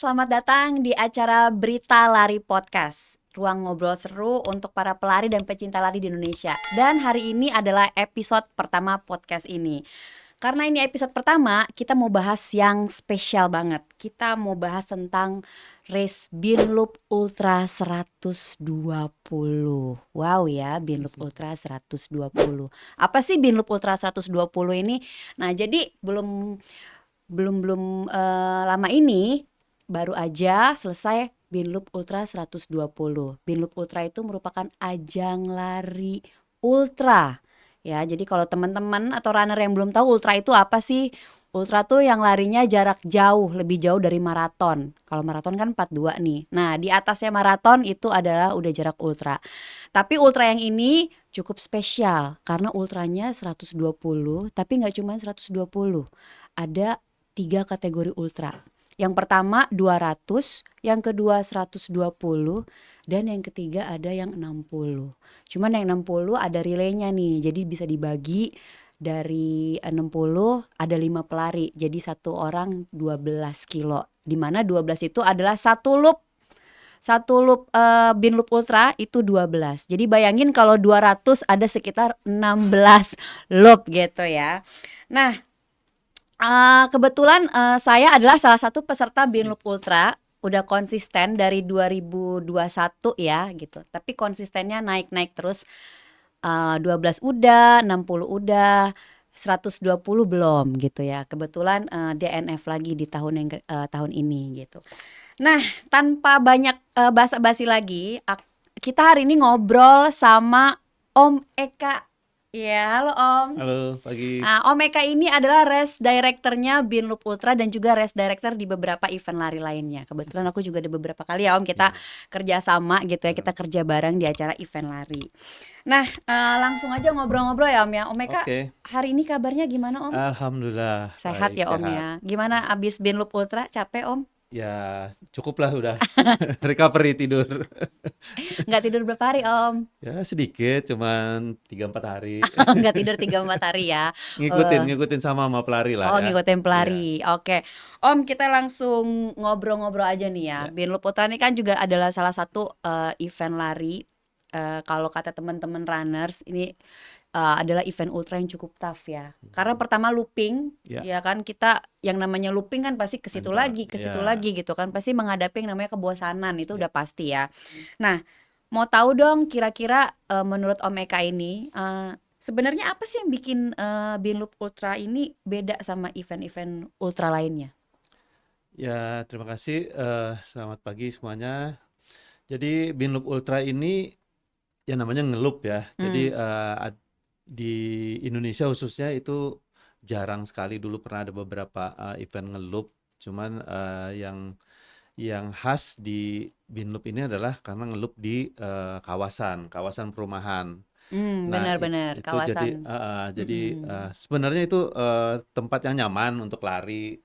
selamat datang di acara Berita Lari Podcast. Ruang ngobrol seru untuk para pelari dan pecinta lari di Indonesia. Dan hari ini adalah episode pertama podcast ini. Karena ini episode pertama, kita mau bahas yang spesial banget. Kita mau bahas tentang race Binloop Ultra 120. Wow ya, Binloop Ultra 120. Apa sih Binloop Ultra 120 ini? Nah, jadi belum lama ini baru aja selesai Binloop Ultra 120. Binloop Ultra itu merupakan ajang lari ultra. Ya, jadi kalau teman-teman atau runner yang belum tahu ultra itu apa sih? Ultra tuh yang larinya jarak jauh, lebih jauh dari maraton. Kalau maraton kan 42 nih. Nah, di atasnya maraton itu adalah udah jarak ultra. Tapi ultra yang ini cukup spesial karena ultranya 120, tapi nggak cuma 120. Ada 3 kategori ultra. Yang pertama 200, yang kedua 120, dan yang ketiga ada yang 60. Cuman yang 60 ada relaynya nih, jadi bisa dibagi dari 60 ada 5 pelari, jadi satu orang 12 kilo. Dimana 12 itu adalah satu loop. Satu loop Binloop Ultra itu 12. Jadi bayangin kalau 200 ada sekitar 16 loop gitu ya. Nah, kebetulan saya adalah salah satu peserta Binloop Ultra, udah konsisten dari 2021 ya gitu. Tapi konsistennya naik-naik terus, 12 udah, 60 udah, 120 belum gitu ya. Kebetulan DNF lagi di tahun ini gitu. Nah, tanpa banyak basa-basi lagi, kita hari ini ngobrol sama Om Eka. Ya, halo Om. Halo, pagi. Om Eka ini adalah race directornya Binloop Ultra dan juga race director di beberapa event lari lainnya. Kebetulan aku juga ada beberapa kali ya Om, kita kerja sama gitu ya, kita kerja bareng di acara event lari. Nah, langsung aja ngobrol-ngobrol ya Om ya. Om Eka, Oke. hari ini kabarnya gimana Om? Alhamdulillah. Sehat baik, ya Om sehat. ya. Gimana abis Binloop Ultra, capek Om? Ya, cukup lah udah. Recovery tidur. Nggak tidur berapa hari Om? Ya, sedikit, cuman 3-4 hari. Nggak tidur 3-4 hari ya. Ngikutin sama pelari lah Oh, ya. ngikutin Iya. pelari. Oke. Om, kita langsung ngobrol-ngobrol aja nih ya. Ya. Binloop Ultra ini kan juga adalah salah satu event lari. Kalau kata teman-teman runners, ini adalah event ultra yang cukup tough ya. Karena pertama looping, Ya. ya kan, kita yang namanya looping kan pasti ke situ Mantap. lagi, ke situ Ya. lagi gitu kan. Pasti menghadapi yang namanya kebosanan, itu Ya. udah pasti ya. Nah, mau tahu dong kira-kira menurut Om Eka ini sebenarnya apa sih yang bikin Binloop Ultra ini beda sama event-event ultra lainnya? Ya, terima kasih. Selamat pagi semuanya. Jadi Binloop Ultra ini yang namanya ngeloop ya. Jadi di Indonesia khususnya itu jarang sekali. Dulu pernah ada beberapa event ngeloop. Cuman yang khas di Binloop ini adalah karena ngeloop di kawasan perumahan. Nah, Benar-benar itu jadi kawasan. sebenarnya itu tempat yang nyaman untuk lari,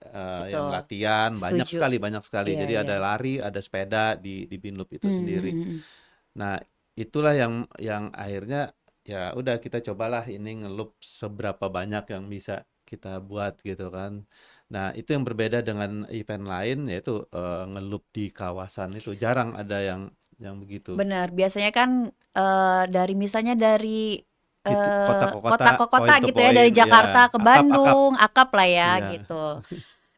yang Betul. latihan banyak Setuju. sekali. Iya, Jadi iya. ada lari, ada sepeda di Binloop itu sendiri. Hmm. Nah, itulah yang akhirnya ya udah kita cobalah ini ngeloop seberapa banyak yang bisa kita buat gitu kan. Nah, itu yang berbeda dengan event lain, yaitu ngeloop di kawasan itu jarang ada yang begitu. Benar, biasanya kan misalnya dari Gitu, kota ke kota ke kota point to gitu ya, dari point, Jakarta ya. ke Akap. Bandung, akap lah ya Iya. gitu.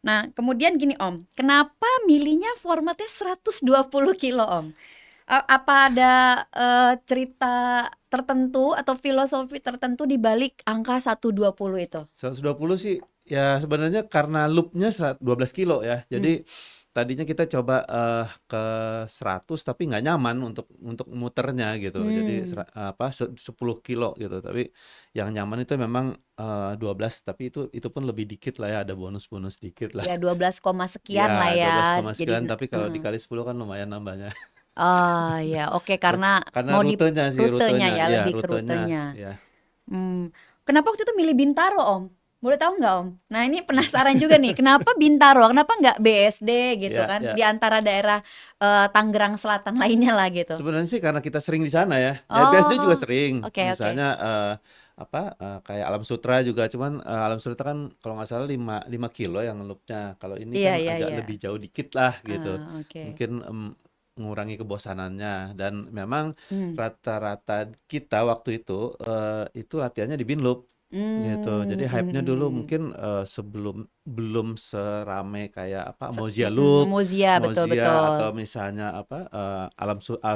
Nah, kemudian gini Om, kenapa milihnya formatnya 120 kilo Om? Apa ada cerita tertentu atau filosofi tertentu di balik angka 120 itu? 120 sih ya sebenarnya karena loopnya 12 kilo ya. Jadi tadinya kita coba ke 100 tapi nggak nyaman untuk muternya gitu. Jadi 10 kilo gitu. Tapi yang nyaman itu memang 12, tapi itu pun lebih dikit lah ya, ada bonus-bonus dikit lah. Ya 12, sekian lah Ya, ya. 12, sekian, Jadi tapi kalau dikali 10 kan lumayan nambahnya. oh ya, oke, karena Karena mau di rutenya sih, rutenya ya, Iya, lebih ke rutenya. rutenya. Ya. Kenapa waktu itu milih Bintaro Om? Boleh tahu nggak Om? Nah ini penasaran juga nih, kenapa Bintaro? Kenapa nggak BSD gitu Ya, kan? ya. Di antara daerah Tangerang Selatan lainnya lah gitu. Sebenarnya sih karena kita sering di sana ya. Ya BSD juga sering. Oke. Misalnya kayak Alam Sutra juga, cuman Alam Sutra kan kalau nggak salah 5 kilo yang ngeloopnya. Kalau ini Iya, kan iya, agak iya. lebih jauh dikit lah gitu. Oke. Mungkin mengurangi kebosanannya, dan memang Hmm. rata-rata kita waktu itu latihannya di Binloop gitu. Jadi hype-nya dulu Mm. mungkin sebelum belum serame kayak Mozia Loop, Muzia, betul Mozia, betul. atau misalnya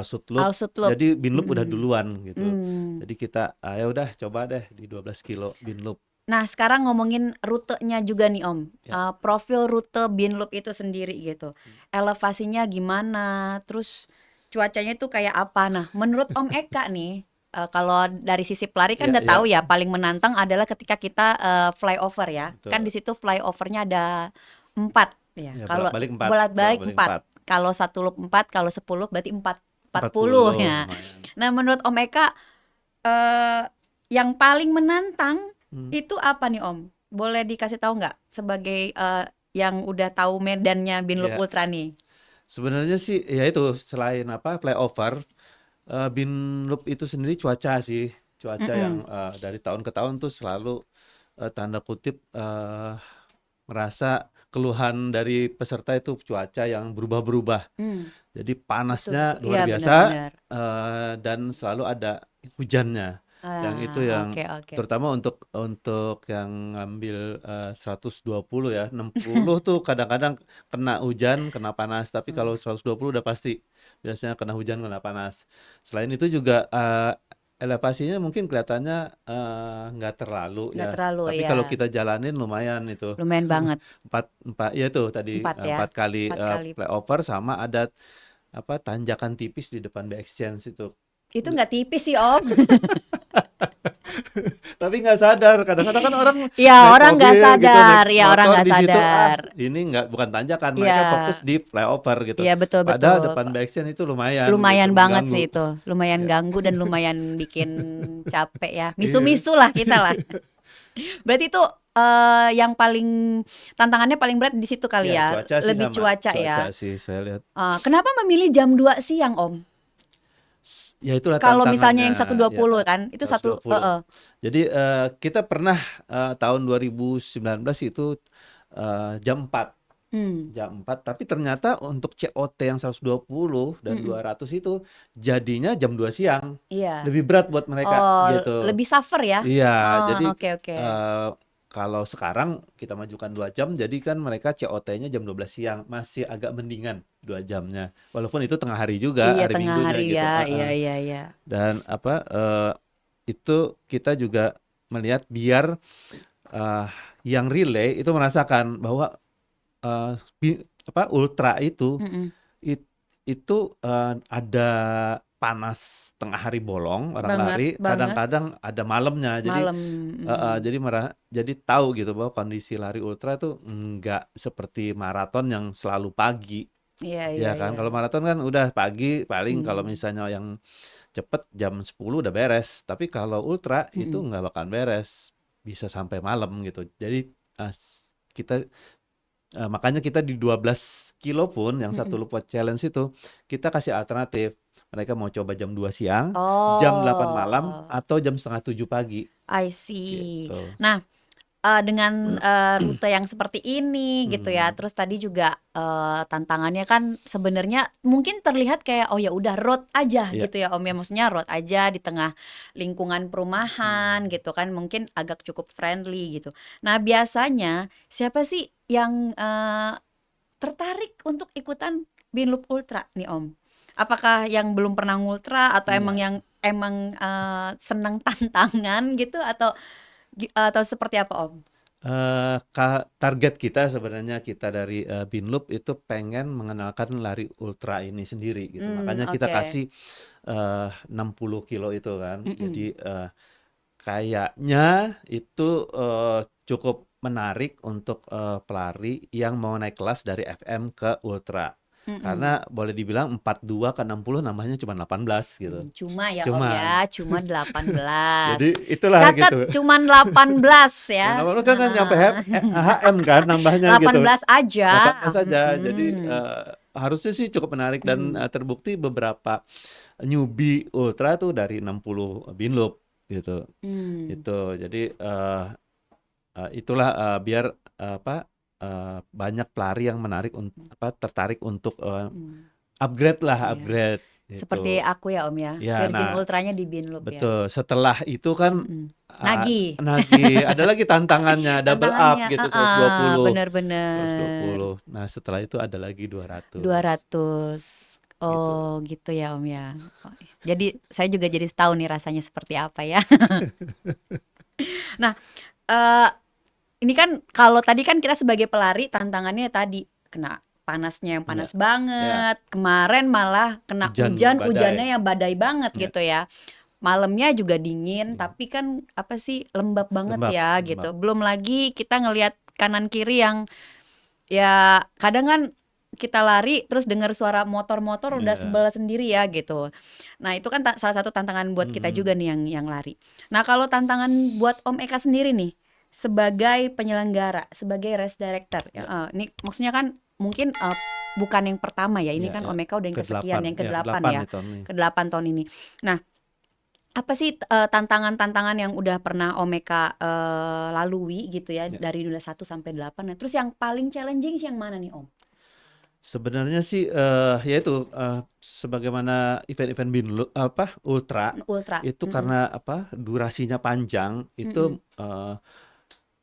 Sud Loop. Alsutlup. Jadi Binloop udah Mm. duluan gitu. Hmm. Jadi kita ya udah coba deh di 12 kilo Binloop. Nah, sekarang ngomongin rutenya juga nih Om. Ya. Profil rute Binloop itu sendiri gitu. Elevasinya gimana? Terus cuacanya itu kayak apa? Nah, menurut Om Eka nih, kalau dari sisi pelari kan Ya, udah tahu ya, ya, paling menantang adalah ketika kita flyover ya. Kan di betul. situ flyovernya ada 4 ya. Ya, Kalau bolak-balik 4, bolak-balik bolak-balik 4. 4. Kalau satu loop 4, kalau 10 berarti 40 40 ya. lumayan. Nah, menurut Om Eka yang paling menantang Hmm. itu apa nih Om? Boleh dikasih tahu nggak sebagai yang udah tahu medannya Binloop Ya, Ultra nih? sebenarnya sih ya itu, selain flyover, Binloop itu sendiri cuaca sih, cuaca yang Mm-mm. dari tahun ke tahun tuh selalu tanda kutip merasa keluhan dari peserta itu cuaca yang berubah-berubah. Hmm, Jadi betul panasnya betul. Iya luar biasa, benar-benar. dan selalu ada hujannya. Yang itu yang Oke oke. terutama untuk yang ngambil 120 ya, 60 tuh kadang-kadang kena hujan, kena panas, tapi Hmm, kalau 120 udah pasti biasanya kena hujan, kena panas. Selain itu juga elevasinya mungkin kelihatannya nggak terlalu nggak ya, terlalu tapi ya. kalau kita jalanin lumayan itu. Lumayan banget. Empat, empat, ya tuh tadi 4 ya. 4 kali 4 kali. flyover, sama ada tanjakan tipis di depan BX Change itu. Itu nggak tipis sih Om. Tapi nggak sadar, kadang-kadang kan orang Ya naik orang nggak mobil gitu, naik sadar. Ya orang motor nggak di situ, sadar. ini nggak, bukan tanjakan, mereka fokus Ya, di flyover gitu. iya betul Padahal betul. depan BX Change itu lumayan gitu, Lumayan banget mengganggu. sih itu. Lumayan Ya. ganggu dan lumayan bikin capek ya. Iya. Misu-misu lah kita lah. Berarti itu yang paling tantangannya paling berat di situ kali Ya, ya. cuaca sih Lebih sama, cuaca cuaca ya. sih saya lihat. Kenapa memilih jam 2 siang, Om? Ya itulah Kalau misalnya tantangannya yang ya, 120 kan, itu 120. Jadi kita pernah tahun 2019 itu jam 4. Hmm, Jam 4, tapi ternyata untuk COT yang 120 dan mm-mm. 200 itu jadinya jam 2 siang. Iya. Lebih berat buat mereka Oh, gitu. lebih suffer ya? Iya, Oh, jadi oke oke. kalau sekarang kita majukan 2 jam, jadi kan mereka COT-nya jam 12 siang, masih agak mendingan 2 jamnya. Walaupun itu tengah hari juga, Iya, hari tengah Minggunya hari gitu. ya. Iya iya iya. Dan itu kita juga melihat biar eh, yang relay itu merasakan bahwa eh, ultra itu Mm-mm. it- itu ada panas tengah hari bolong orang Banget lari, banget. kadang-kadang ada malamnya. Jadi Malam. jadi jadi tahu gitu bahwa kondisi lari ultra itu nggak seperti maraton yang selalu pagi. Iya iya Ya kan, iya. kalau maraton kan udah pagi, paling kalau Hmm, misalnya yang cepet jam 10 udah beres. Tapi kalau ultra itu mm-mm. nggak bakalan beres, bisa sampai malam gitu. Jadi kita makanya kita di 12 kilo pun yang satu Mm-mm. lupa challenge itu kita kasih alternatif. Mereka mau coba jam 2 siang, jam 8 malam, Oh, atau jam setengah 7 pagi I see. gitu. Nah, dengan rute yang seperti ini gitu ya. Hmm, Terus tadi juga tantangannya kan sebenarnya mungkin terlihat kayak oh ya udah road aja ya. gitu ya Om ya. Maksudnya road aja di tengah lingkungan perumahan Hmm. gitu kan mungkin agak cukup friendly gitu. Nah, biasanya siapa sih yang tertarik untuk ikutan Binloop Ultra nih Om? Apakah yang belum pernah ngultra atau emang Ya. yang emang senang tantangan gitu atau seperti apa Om? Target kita sebenarnya, kita dari Binloop itu pengen mengenalkan lari ultra ini sendiri gitu. Makanya kita Oke. kasih 60 kilo itu kan. Mm-mm. Jadi kayaknya itu cukup menarik untuk pelari yang mau naik kelas dari FM ke ultra. Mm-mm. Karena boleh dibilang 42 ke 60 nambahnya cuma 18 gitu. Cuma ya Om Cuman. ya, cuma 18. Jadi itulah Catat gitu. cuma 18 Cuma ya. 18 kan nyampe HM kan nambahnya gitu. 18 aja. 18 saja. Jadi Mm-mm. harusnya sih cukup menarik, dan Mm. terbukti beberapa newbie ultra tuh dari 60 Binloop. gitu. Hmm. Itu jadi itulah biar banyak pelari yang tertarik untuk Hmm. upgrade lah, Iya. upgrade Seperti gitu. aku ya Om ya, Ya, Virgin nah Ultranya di Binloop ya. betul. Setelah itu kan Mm-mm. Nagih. ada lagi tantangannya double up Tantangannya, gitu 120, bener-bener 120. Nah, setelah itu ada lagi 200 200. gitu. Oh gitu ya Om ya. Oh, jadi saya juga jadi tahu nih rasanya seperti apa ya. Nah, eh ini kan kalau tadi kan kita sebagai pelari tantangannya tadi kena panasnya yang Ya, panas ya, banget. Kemarin malah kena hujan hujan, hujannya badai. yang badai banget Ya, gitu ya. Malamnya juga dingin, iya. tapi kan apa sih lembab banget Lembab, ya lembab. gitu. Belum lagi kita ngelihat kanan kiri yang ya kadang kan kita lari terus dengar suara motor-motor udah Ya. sebel sendiri ya gitu. Nah, itu kan salah satu tantangan buat kita Mm-mm. juga nih yang lari. Nah, kalau tantangan buat Om Eka sendiri nih sebagai penyelenggara, sebagai race director, ya, Ya, ini maksudnya kan mungkin bukan yang pertama ya. Ini ya, kan ya. Om Eka udah yang Ke-8, kesekian, yang ya ke-8 ke-8 ya. nih tahun ini. Ke-8 tahun ini. Nah, apa sih tantangan-tantangan yang udah pernah Om Eka lalui gitu ya Ya. dari 1 sampai 8. Nah, terus yang paling challenging sih yang mana nih Om? Sebenarnya sih ya itu sebagaimana event-event ultra Ultra. itu Mm-mm. karena durasinya panjang Mm-mm. itu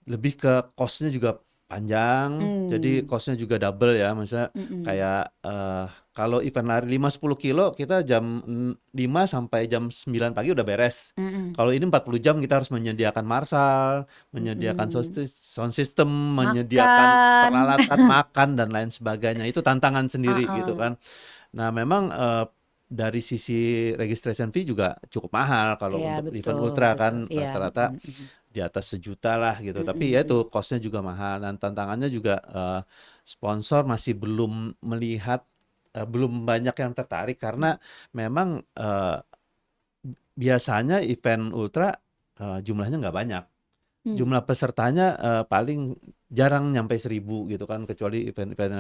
lebih ke cost-nya juga panjang, jadi Mm. cost-nya juga double ya. Misalnya Mm-mm. kayak kalau event lari 5-10 kilo kita jam 5 sampai jam 9 pagi udah beres. Mm-mm. Kalau ini 40 jam kita harus menyediakan marshal, menyediakan Mm-mm. sound system, menyediakan Makan. peralatan makan dan lain sebagainya. Itu tantangan sendiri gitu Uh-uh. kan. Nah, memang dari sisi registration fee juga cukup mahal kalau Iya untuk event betul, ultra betul. kan Iya. rata-rata Mm-mm. di atas 1 juta lah gitu. Tapi ya Mm-mm. itu cost-nya juga mahal dan tantangannya juga sponsor masih belum melihat, belum banyak yang tertarik karena memang biasanya event ultra jumlahnya nggak banyak. Mm. Jumlah pesertanya paling jarang nyampe 1.000 gitu kan, kecuali event-event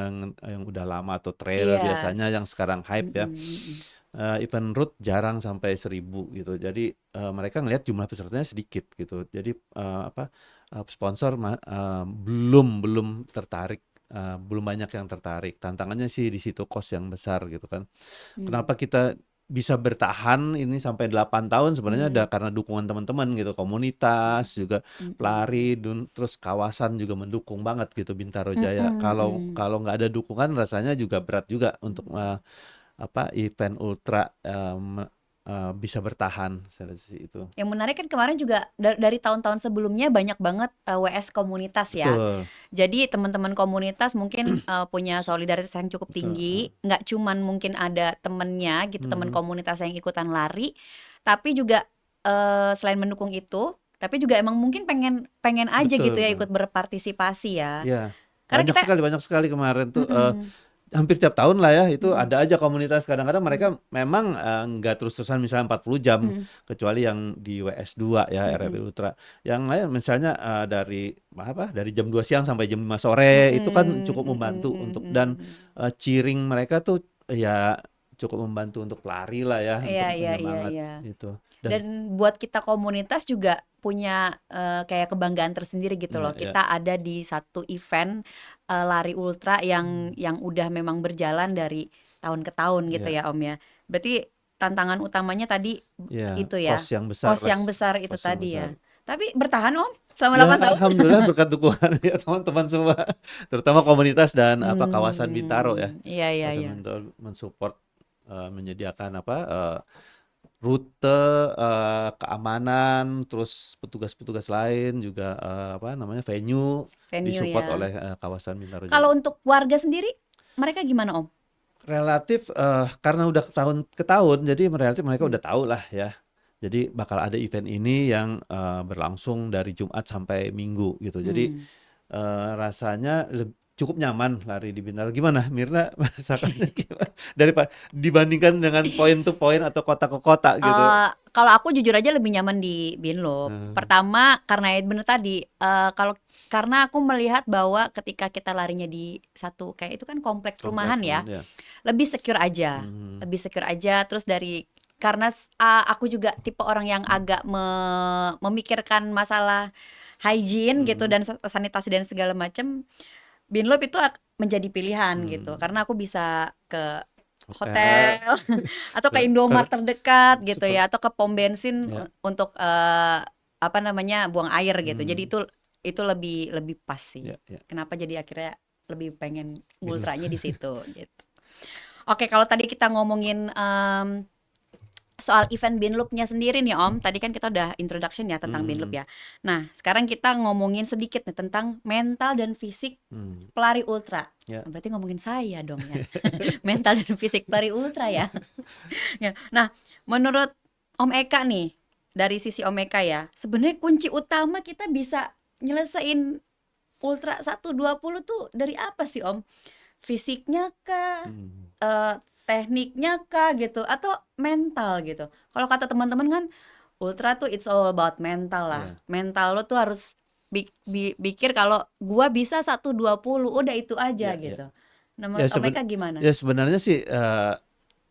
yang udah lama atau trail Iya. biasanya yang sekarang hype ya. Mm-mm. Mm-mm. Event road jarang sampai 1.000 gitu. Jadi mereka ngelihat jumlah pesertanya sedikit gitu. Jadi sponsor belum tertarik, belum banyak yang tertarik. Tantangannya sih di situ cost yang besar gitu kan. Mm. Kenapa kita bisa bertahan ini sampai 8 tahun sebenarnya ada Mm-mm. karena dukungan teman-teman gitu, komunitas juga Mm-mm. pelari, terus kawasan juga mendukung banget gitu Bintaro Jaya. Mm-mm. Kalau Mm-mm. kalau nggak ada dukungan rasanya juga berat juga untuk event ultra bisa bertahan dari sisi itu. Yang menarik kan kemarin juga dari tahun-tahun sebelumnya banyak banget WS komunitas ya. Betul, Jadi teman-teman komunitas mungkin punya solidaritas yang cukup betul. tinggi. Nggak cuman mungkin ada temennya gitu, teman Mhm. komunitas yang ikutan lari, tapi juga selain mendukung itu, tapi juga emang mungkin pengen pengen aja Betul, gitu ya betul. ikut berpartisipasi ya. Ya, Karena kita, banyak sekali kemarin tuh mm-mm, hampir tiap tahun lah ya itu mm-mm, ada aja komunitas. Kadang-kadang mm-mm, mereka memang nggak terus-terusan misalnya 40 jam, mm-mm, kecuali yang di WS2 ya RFI mm-mm, Ultra. Yang lain misalnya dari jam 2 siang sampai jam 5 sore itu kan mm-mm, cukup mm-mm, membantu untuk, dan mm-mm. cheering mereka tuh ya cukup membantu untuk pelari lah ya, Iya, untuk iya, iya, penyemangat iya. itu. Dan Dan buat kita komunitas juga punya kayak kebanggaan tersendiri gitu ya, loh. ya. Kita ada di satu event lari ultra yang udah memang berjalan dari tahun ke tahun gitu Ya, ya Om ya. Berarti tantangan utamanya tadi ya, itu ya, cost yang besar, kos yang besar itu cost yang tadi besar. ya. Tapi bertahan Om selama Ya, 8 tahun. alhamdulillah berkat dukungan ya teman-teman semua, terutama komunitas dan kawasan Bintaro ya. Iya, iya, Kawasan iya. Bintaro mensupport, menyediakan rute, keamanan, terus petugas-petugas lain juga venue Venue disupport ya. oleh kawasan Bintaro Kalau Jaya. untuk warga sendiri mereka gimana Om? Relatif karena udah tahun ke tahun, jadi relatif mereka Hmm. udah tahu lah ya. Jadi bakal ada event ini yang berlangsung dari Jumat sampai Minggu gitu. Jadi Hmm. rasanya cukup nyaman lari di Bintaro. Gimana Mirna merasakannya gimana? Dibandingkan dengan point to point atau kota ke kota gitu. Kalau aku jujur aja lebih nyaman di Binloop. Nah, Pertama karena ya bener tadi, karena aku melihat bahwa ketika kita larinya di satu kayak itu kan kompleks kompleks perumahan ya, ya. lebih secure aja, Mhm. lebih secure aja. Terus dari karena aku juga tipe orang yang agak memikirkan masalah hygiene gitu dan sanitasi dan segala macam, Binloop itu menjadi pilihan gitu. Karena aku bisa ke Hotel, hotel atau ke super, Indomaret terdekat gitu super, ya, atau ke pom bensin ya, untuk apa namanya, buang air gitu. Jadi hmm, itu lebih lebih pas sih. ya, ya, Kenapa jadi akhirnya lebih pengen Binloop. ultranya di situ gitu. Oke, kalau tadi kita ngomongin soal event Binloopnya sendiri nih Om, tadi kan kita udah introduction ya tentang Binloop Hmm, ya. Nah, sekarang kita ngomongin sedikit nih tentang mental dan fisik hmm, pelari ultra. ya, Nah, berarti ngomongin saya dong ya. Mental dan fisik pelari ultra ya. Ya. Nah, menurut Om Eka nih, dari sisi Om Eka ya, sebenarnya kunci utama kita bisa nyelesain ultra 120 tuh dari apa sih Om? Fisiknya kah? hmm, eh, Tekniknya kah gitu atau mental gitu? Kalau kata teman-teman kan ultra tuh it's all about mental lah. ya, Mental lo tuh harus pikir kalau gua bisa 120 udah itu aja ya, ya. gitu. Nah, Ya, menurut Om Eka gimana? ya sebenarnya sih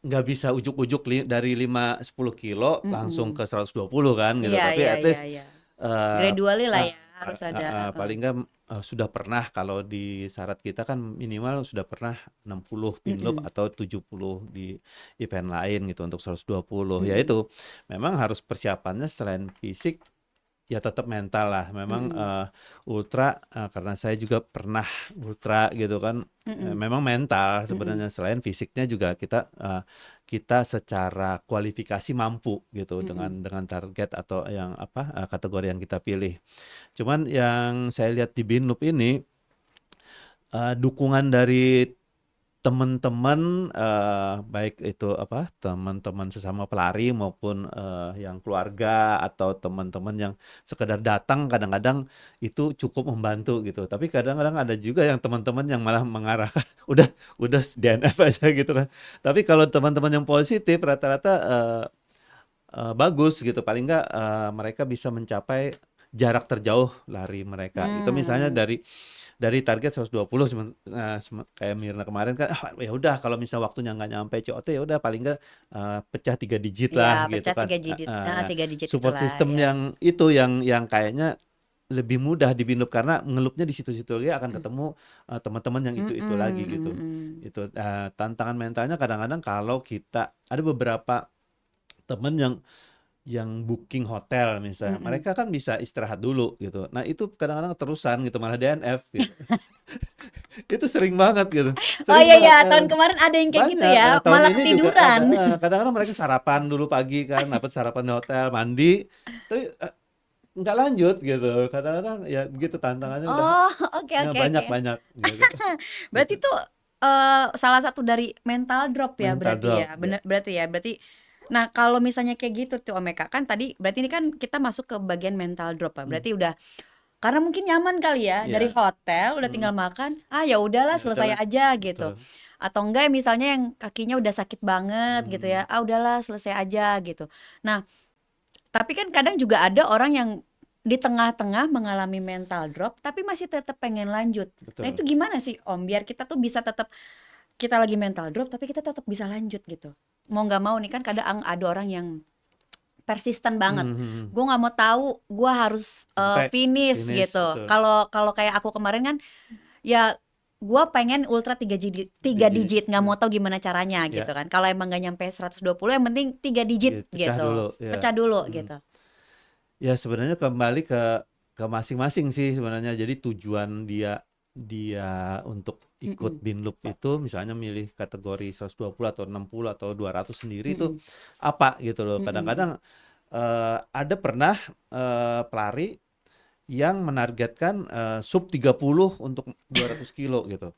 nggak bisa ujuk-ujuk dari 5-10 kilo langsung Mm-mm. ke 120 kan gitu. Iya, Tapi iya, at iya, least iya. eh, Gradually lah ah, ya, harus ada. paling nggak sudah pernah, kalau di syarat kita kan minimal sudah pernah 60 pin loop Mm-mm. atau 70 di event lain gitu untuk 120. Ya Mm-mm. itu memang harus persiapannya selain fisik ya tetap mental lah. Memang Mm-mm. ultra, karena saya juga pernah ultra gitu kan. Mm-mm. Memang mental Mm-mm. sebenarnya, selain fisiknya juga kita secara kualifikasi mampu gitu Mm-mm. dengan target atau yang apa, kategori yang kita pilih. Cuman yang saya lihat di Binloop ini, dukungan dari teman-teman, baik itu apa, teman-teman sesama pelari maupun yang keluarga atau teman-teman yang sekedar datang, kadang-kadang itu cukup membantu gitu. Tapi kadang-kadang ada juga yang teman-teman yang malah mengarahkan udah DNF aja gitu kan. Tapi kalau teman-teman yang positif rata-rata bagus gitu. Paling nggak mereka bisa mencapai jarak terjauh lari mereka. Itu misalnya Hmm. dari target 120, kayak Mirna kemarin kan, ya udah kalau misal waktunya nggak nyampe COT ya udah paling nggak pecah 3 digit Ya, lah gitu pecah kan. tiga digit. Nah, Nah, 3 digit support itulah system ya. yang itu yang kayaknya lebih mudah di Binloop karena ngelupnya di situ-situ dia akan ketemu teman-teman yang itu lagi Mm-mm. gitu. Mm-mm. Itu tantangan mentalnya kadang-kadang kalau kita ada beberapa teman yang booking hotel misalnya, Mm-mm. mereka kan bisa istirahat dulu gitu. Nah itu kadang-kadang terusan gitu, malah DNF gitu. Itu sering banget gitu, Oh sering iya banget. ya, tahun kemarin ada yang kayak gitu Banyak. ya, Tahun malah ini juga ada. ketiduran. Kadang-kadang mereka sarapan dulu pagi kan, dapat sarapan di hotel, mandi, tapi nggak lanjut gitu. Kadang-kadang ya begitu, tantangannya udah Oh, oke, oke, oke. banyak-banyak gitu. Berarti Gitu. itu salah satu dari mental drop ya Mental berarti drop ya. ya. Bener berarti ya. Berarti nah, kalau misalnya kayak gitu tuh Om Eka, kan tadi berarti ini kan kita masuk ke bagian mental drop ya. Hmm, Berarti udah karena mungkin nyaman kali ya dari ya. hotel udah Hmm, tinggal makan, ah ya udahlah ya selesai udahlah. aja gitu. Betul. Atau enggak misalnya yang kakinya udah sakit banget gitu Hmm, ya. Ah udahlah selesai aja gitu. Nah, tapi kan kadang juga ada orang yang di tengah-tengah mengalami mental drop, tapi masih tetap pengen lanjut. Nah betul. itu gimana sih Om, biar kita tuh bisa tetap, kita lagi mental drop, tapi kita tetap bisa lanjut gitu. Mau nggak mau nih kan kadang ada orang yang persisten banget. Hmm, hmm, hmm. Gue nggak mau tahu, gue harus Sampai finish finish gitu. betul. Kalau kalau kayak aku kemarin kan, ya gue pengen ultra 3 digit, tiga Digit. digit, nggak mau tahu gimana caranya gitu Ya, kan. Kalau emang nggak nyampe 120, yang penting 3 digit pecah gitu, dulu ya. pecah dulu Hmm. gitu. Ya sebenarnya kembali ke masing-masing sih sebenarnya. Jadi tujuan dia dia untuk ikut Mm-mm. Binloop itu misalnya milih kategori 120 atau 60 atau 200 sendiri itu Mm-mm. apa gitu loh. Mm-mm. Kadang-kadang ada pernah pelari yang menargetkan sub 30 untuk 200 kilo gitu.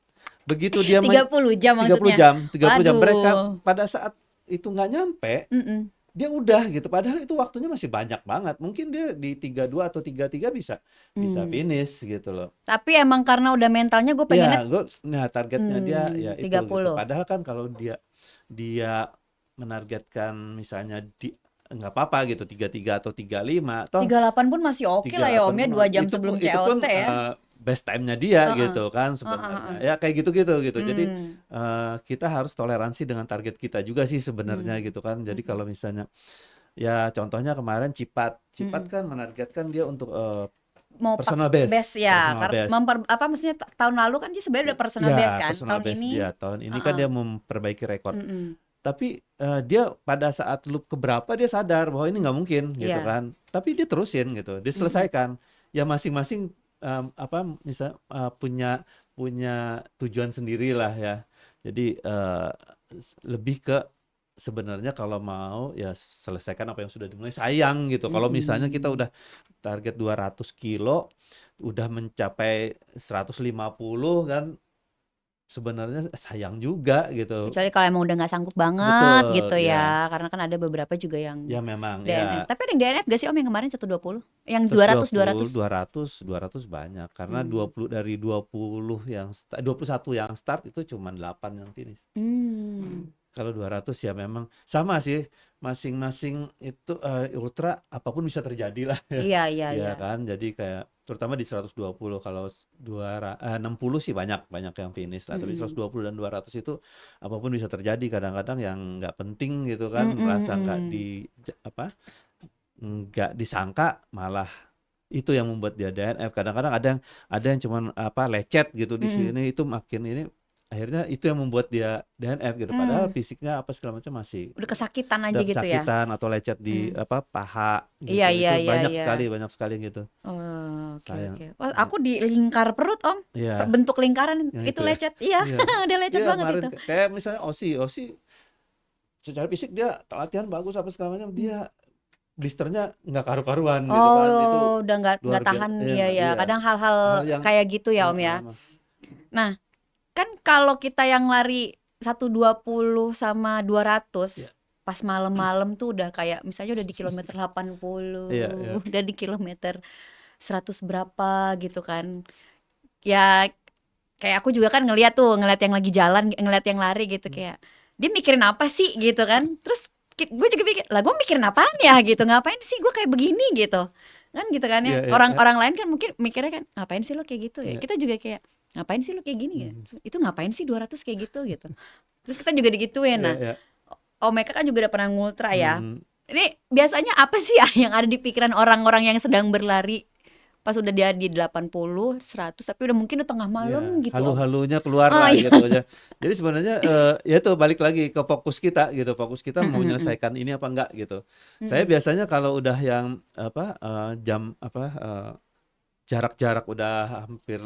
Begitu dia 30 jam 30 maksudnya. jam, 30 jam mereka Waduh. pada saat itu nggak nyampe, Mm-mm. dia udah gitu. Padahal itu waktunya masih banyak banget. Mungkin dia di 32 atau 33 bisa bisa Hmm. finish gitu loh. Tapi emang karena udah mentalnya gue Ya, pengennya nah targetnya dia ya itu gitu. 30. Padahal kan kalau dia dia menargetkan misalnya nggak apa-apa gitu 33 atau 35 toh 38 pun masih oke lah ya Om 38 ya, pun 2 jam itu pun sebelum itu pun COT ya. best time-nya dia Heeh. gitu kan Heeh, sebenarnya. heeh. Ya kayak gitu-gitu gitu. Jadi Mm, kita harus toleransi dengan target kita juga sih sebenarnya mm, gitu kan. Jadi mm, kalau misalnya ya contohnya kemarin Cipat, Cipat mm. kan menargetkan dia untuk Mau personal best, best ya, personal best. apa maksudnya tahun lalu kan dia sebenarnya udah personal best Ya, kan, personal tahun best ini, dia tahun ini kan heeh, dia memperbaiki rekor. mm, Tapi dia pada saat loop keberapa dia sadar bahwa ini nggak mungkin gitu iya, kan. Tapi dia terusin gitu, dia mm, selesaikan. Ya masing-masing apa misal punya punya tujuan sendiri lah ya. Jadi lebih ke sebenarnya kalau mau ya selesaikan apa yang sudah dimulai. Sayang gitu. Kalau misalnya kita mm. udah target 200 kilo, udah mencapai 150 kan sebenarnya sayang juga gitu. Kecuali kalau emang udah nggak sanggup banget gitu Betul, ya. ya, karena kan ada beberapa juga yang Ya memang DNF. ya Tapi ada yang DNF gak sih Om yang kemarin 120? Yang 200 120, 200? 200 banyak karena Hmm. 20 dari 20 yang 21 yang start itu cuma 8 yang finish. Hmm. Kalau 200 ya memang sama sih, masing-masing itu ultra apapun bisa terjadi lah ya. Iya, iya, Ya iya. kan, jadi kayak terutama di 120 kalau 60 sih banyak banyak yang finish lah, tapi Mm-mm. 120 dan 200 itu apapun bisa terjadi. Kadang-kadang yang nggak penting gitu kan, merasa Mm-mm. apa nggak disangka malah itu yang membuat dia DNF. Kadang-kadang ada yang cuman apa lecet gitu di Mm-mm. sini itu makin ini akhirnya itu yang membuat dia DNF gitu. Padahal Mm. fisiknya apa segala macam masih Udah kesakitan aja udah gitu ya. kesakitan atau lecet di Mm. apa paha Iya, gitu. iya, Itu iya, iya. banyak sekali gitu. Oh, oke, Sayang. oke. Wah, aku di lingkar perut Om. Iya, Bentuk lingkaran yang itu itu ya. lecet. Iya, Iya. udah lecet Iya, banget kemarin itu. kayak misalnya Osi secara fisik dia latihan bagus apa segala macam, Mm. dia blisternya nggak karu-karuan gitu kan. Itu Oh, udah nggak luar biasa. tahan, iya ya. Iya. Kadang hal-hal Hal yang kayak gitu ya Om ya. heeh. Nah, kan kalau kita yang lari 120 sama 200 Iya, pas malam-malam tuh udah kayak misalnya udah di kilometer 80, iya, iya. udah di kilometer 100 berapa gitu kan. Ya kayak aku juga kan ngeliat yang lagi jalan, ngeliat yang lari gitu kayak dia mikirin apa sih gitu kan. Terus gue juga pikir, lah gue mikirin apaan ya gitu, ngapain sih gue kayak begini gitu. Kan gitu kan ya. Iya, iya, iya. Orang-orang lain kan mungkin mikirnya kan ngapain sih lo kayak gitu ya. Iya. Kita juga kayak ngapain sih lo kayak gini ya. Hmm. Itu ngapain sih 200 kayak gitu gitu. Terus kita juga digituin. Iya, Nah, iya. Omeka kan juga udah pernah ngultra ya. Hmm. Ini biasanya apa sih ya yang ada di pikiran orang-orang yang sedang berlari pas udah dia di 80, 100 tapi udah mungkin udah tengah malam Ya, gitu Om. halu-halunya keluar Oh lah iya. gitu aja. Jadi sebenarnya ya itu balik lagi ke fokus kita gitu. Fokus kita mau Mm-mm, menyelesaikan ini apa enggak gitu. Saya mm-mm, biasanya kalau udah yang apa jam apa jarak-jarak udah hampir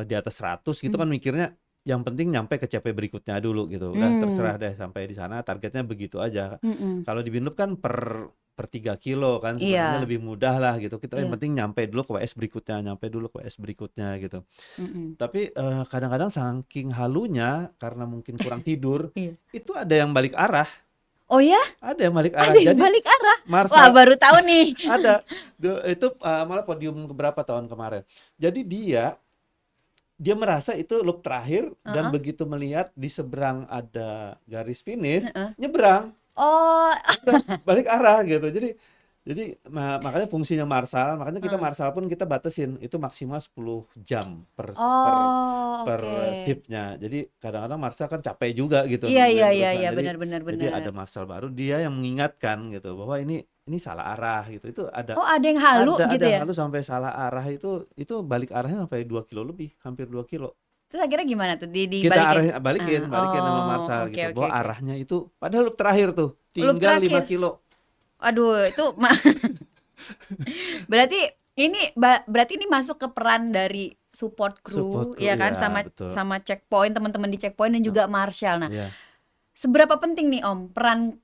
di atas 100 gitu mm, kan mikirnya yang penting nyampe ke CP berikutnya dulu gitu. Udah mm, terserah deh sampai di sana targetnya begitu aja. mm-mm. Kalau di Binloop kan per 3 kilo kan sebenarnya Iya, lebih mudah lah gitu. Kita yang iya. penting nyampe dulu ke WS berikutnya, nyampe dulu ke WS berikutnya gitu. Mm-mm. Tapi kadang-kadang saking halunya karena mungkin kurang tidur, Iya. itu ada yang balik arah, Oh ya, ada yang balik ada arah. yang Jadi balik arah. Wah, Marsal baru tahu nih. ada itu malah podium keberapa tahun kemarin. Jadi dia merasa itu loop terakhir dan Heeh, begitu melihat di seberang ada garis finish, heeh. nyebrang, Oh, balik arah gitu. Jadi makanya fungsinya Marsal, makanya kita heeh. Marsal pun kita batasin itu maksimal 10 jam per Oh, per oke. shiftnya. Jadi kadang-kadang Marsal kan capek juga gitu Iya, iya, nungguin iya, terusan. iya, Jadi benar, benar, jadi benar. ada Marsal baru dia yang mengingatkan gitu bahwa ini salah arah gitu. Itu ada Oh, ada yang halu ada gitu ada ya? yang lalu sampai salah arah itu balik arahnya sampai 2 kilo lebih, hampir 2 kilo. Terus akhirnya gimana tuh? Kita Dibalikin? arahin balikin sama Oh, Marsal oke, gitu. oke, Bahwa oke. arahnya itu padahal loop terakhir tuh Loop tinggal 5 terakhir. kilo. Aduh, itu berarti berarti ini masuk ke peran dari support Support crew crew ya kan, ya, sama betul. sama checkpoint, teman-teman di checkpoint dan Nah, juga Marshall. Nah, iya. seberapa penting nih Om peran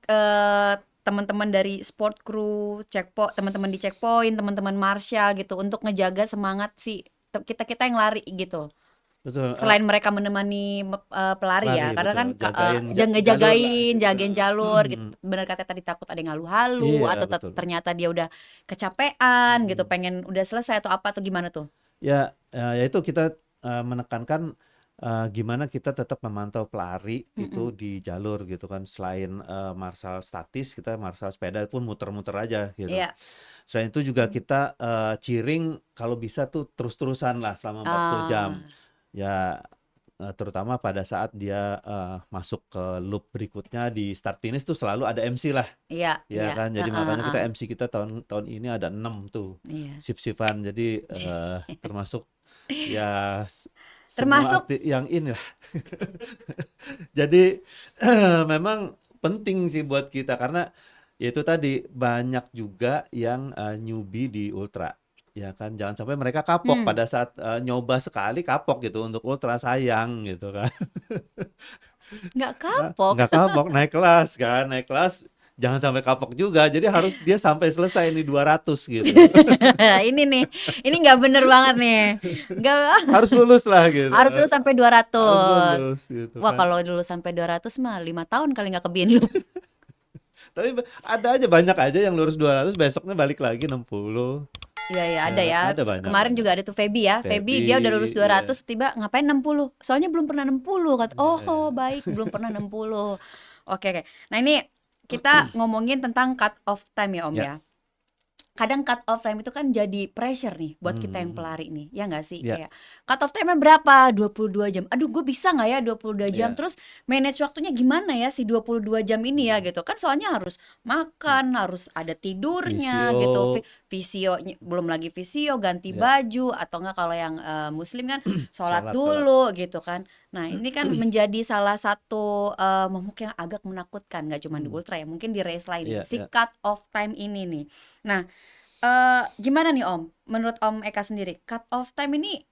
teman-teman dari support crew, checkpoint, teman-teman di checkpoint, teman-teman Marshall gitu untuk ngejaga semangat si kita-kita yang lari gitu. Betul. Selain mereka menemani pelari Lari ya, karena kan betul. Jagain jalur lah jagain, gitu kan. jagain jalur gitu. Bener kata tadi takut ada yang halu-halu Iya, atau betul. ternyata dia udah kecapean gitu, Mm. pengen udah selesai atau apa atau gimana tuh? Ya, ya itu kita menekankan gimana kita tetap memantau pelari itu Mm-mm. di jalur gitu kan. Selain marsal statis, kita marsal sepeda pun muter-muter aja gitu. Iya. Selain itu juga kita cheering kalau bisa tuh terus-terusan lah selama 40 jam. Ah, Ya terutama pada saat dia masuk ke loop berikutnya di start finish tuh selalu ada MC lah, iya, ya iya. kan. Jadi Heeh, makanya heeh. kita MC kita tahun tahun ini ada 6 tuh Iya. shift-shiftan. Jadi termasuk ya semua Termasuk aktif yang ini lah. Jadi memang penting sih buat kita karena ya itu tadi banyak juga yang newbie di ultra. Ya kan, jangan sampai mereka kapok hmm, pada saat nyoba sekali kapok gitu untuk ultra, sayang gitu kan. nggak Nah, kapok. nggak kapok, naik kelas kan, naik kelas jangan sampai kapok juga. Jadi harus dia sampai selesai nih 200 gitu. Ini nih, ini nggak bener banget nih. Nggak, Harus lulus lah gitu. harus dulu sampai Harus 200. lulus gitu Wah, kan. kalau dulu sampai 200 mah 5 tahun kali nggak ke Binloop. Tapi ada aja, banyak aja yang lulus 200 besoknya balik lagi 60. Iya, iya, ada Ya, ya. ada banyak Kemarin banyak. juga ada tuh Feby ya. Feby dia udah lulus Feby, ya. 200 tiba ngapain 60? Soalnya belum pernah 60 kata. Ya, Oh, ya. baik, belum pernah 60. Oke, oke. Nah, ini kita ngomongin tentang cut off time ya, Om Ya. ya. Kadang cut off time itu kan jadi pressure nih buat kita yang Hmm. pelari nih, ya nggak sih? Ya, Kayak cut off time-nya berapa? 22 jam. Aduh, gue bisa nggak ya 22 jam? ya. Terus manage waktunya gimana ya si 22 jam ini ya Hmm. gitu. Kan soalnya harus makan, harus ada tidurnya gitu. VCO, Visio, belum lagi visio, ganti ya, baju atau enggak kalau yang muslim kan sholat salat salat. dulu gitu kan. Nah, ini kan menjadi salah satu momok yang agak menakutkan, nggak cuma di Hmm. ultra ya, mungkin di race lain nih. Ya, Si ya. cut off time ini nih. Nah, gimana nih Om? Menurut Om Eka sendiri, cut off time ini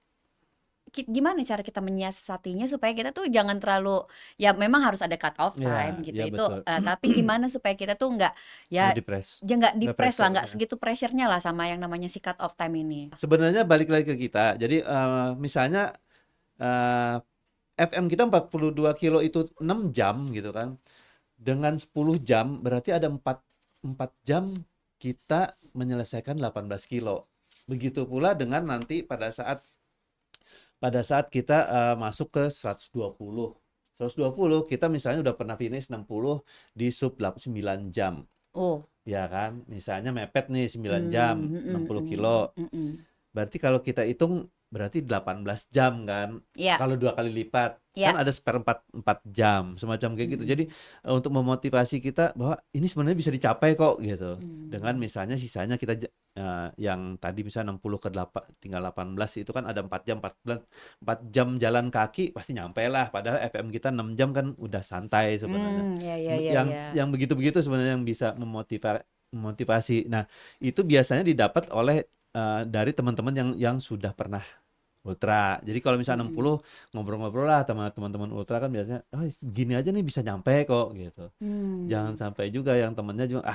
gimana cara kita menyiasatinya supaya kita tuh jangan terlalu, ya memang harus ada cut off time Ya, gitu ya itu, betul. tapi gimana supaya kita tuh nggak, Nggak ya depres, nggak nggak di-press lah, pressure. nggak segitu pressure-nya lah sama yang namanya si cut off time ini. Sebenarnya balik lagi ke kita. Jadi misalnya eh, FM kita 42 kilo itu 6 jam gitu kan. Dengan 10 jam berarti ada 4 jam kita menyelesaikan 18 kilo. Begitu pula dengan nanti pada saat kita masuk ke 120. 120 kita misalnya udah pernah finish 60 di sub 9 jam. Oh, Ya kan? Misalnya mepet nih 9 jam, hmm, 60 kilo. Berarti kalau kita hitung berarti 18 jam kan. ya, Kalau 2 kali lipat kan ya, ada seperempat 4 jam semacam kayak gitu. mm, Jadi untuk memotivasi kita bahwa ini sebenarnya bisa dicapai kok gitu. Dengan mm, misalnya sisanya kita yang tadi misalnya 60 ke 8 tinggal 18 itu kan ada 4 jam 4 jam jalan kaki pasti nyampe lah, padahal FM kita 6 jam kan udah santai sebenarnya. ya, ya, ya, Yang ya, yang begitu-begitu sebenarnya yang bisa memotivasi. Nah, itu biasanya didapat oleh dari teman-teman yang sudah pernah ultra. Jadi kalau misalnya mm, 60 ngobrol-ngobrol lah sama teman-teman ultra kan biasanya, oh gini aja nih bisa nyampe kok gitu. Jangan hmm. sampai juga yang temennya juga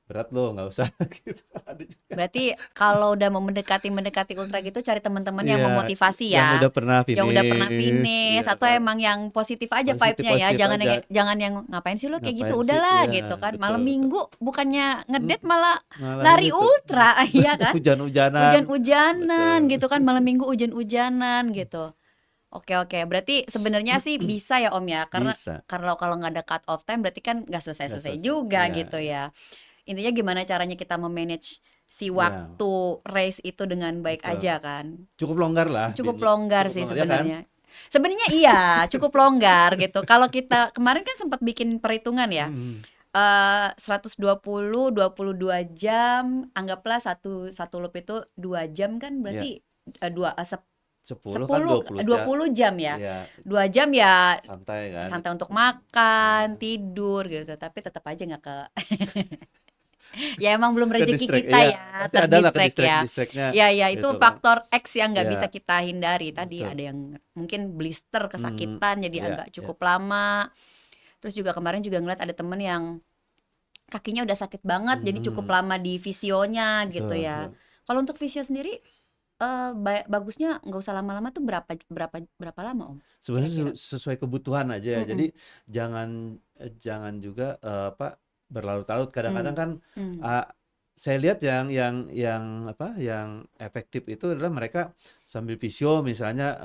berat loh nggak usah gitu. Ada juga. Berarti kalau udah mau mendekati ultra gitu cari teman-teman yang Iya, memotivasi yang ya. udah pernah Yang udah pernah finish, finish ya atau kan. emang yang positif aja Positif vibes-nya ya. positif Jangan yang aja. jangan yang ngapain sih lo kayak gitu. Ngapain sih? Udahlah Ya, gitu kan. Malam betul betul. Minggu bukannya Mm, ngedate malah Malah lari itu ultra, iya kan? hujan-hujanan. Hujan-hujanan Betul. gitu kan. Malam Minggu hujan-hujanan gitu. Oke, oke. Berarti sebenarnya sih bisa ya Om ya. Karena Bisa. kalau nggak ada cut off time berarti kan nggak Nggak selesai-selesai selesai. juga Ya, gitu ya. ya. Intinya gimana caranya kita memanage si Ya, waktu race itu dengan baik aja betul. kan. Cukup longgar lah, Cukup longgar cukup sih longgar ya kan? sebenarnya. Sebenarnya iya, cukup longgar gitu. Kalau kita kemarin kan sempat bikin perhitungan ya. Hmm. 22 jam, anggaplah satu satu loop itu 2 jam kan Ya, berarti dua 10 kan 10 20 jam. 20 jam ya. Ya, 2 jam ya santai kan. santai untuk makan, Ya. tidur gitu. Tapi tetap aja nggak ke ya emang belum Ke rezeki distract, kita iya, ya, pasti ada lah ke terdistract ya. distract-distractnya Ya, ya itu gitu kan. faktor X yang nggak bisa Ya, kita hindari. Tadi betul. ada yang mungkin blister, Hmm, kesakitan, jadi ya, agak ya, cukup lama. Terus juga kemarin juga ngeliat ada temen yang kakinya udah sakit banget, jadi cukup hmm, lama di visionya gitu betul, ya. betul. Kalau untuk visio sendiri, bagusnya nggak usah lama-lama tuh berapa berapa berapa lama Om? Sebenarnya Kira-kira? sesuai kebutuhan aja ya. Mm-mm. Jadi jangan jangan juga berlarut-larut. Kadang-kadang Mm. kan Mm. uh, saya lihat yang apa, yang efektif itu adalah mereka sambil visio misalnya,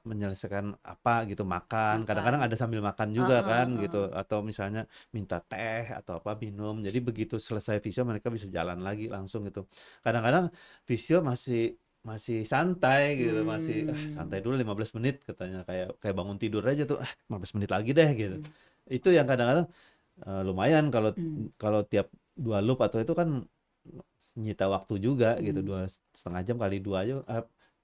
menyelesaikan apa gitu, makan, kadang-kadang Makan. ada sambil makan juga Heeh, kan heeh. gitu, atau misalnya minta teh atau apa, minum. Jadi begitu selesai visio mereka bisa jalan lagi langsung gitu. Kadang-kadang visio masih masih santai gitu, masih, santai Hmm. dulu 15 menit," katanya, kayak kayak bangun tidur aja tuh, 15 menit lagi deh," gitu. Hmm. Itu yang kadang-kadang, lumayan kalau Hmm. kalau tiap 2 loop atau itu kan nyita waktu juga gitu, Hmm. 2,5 jam kali 2 aja,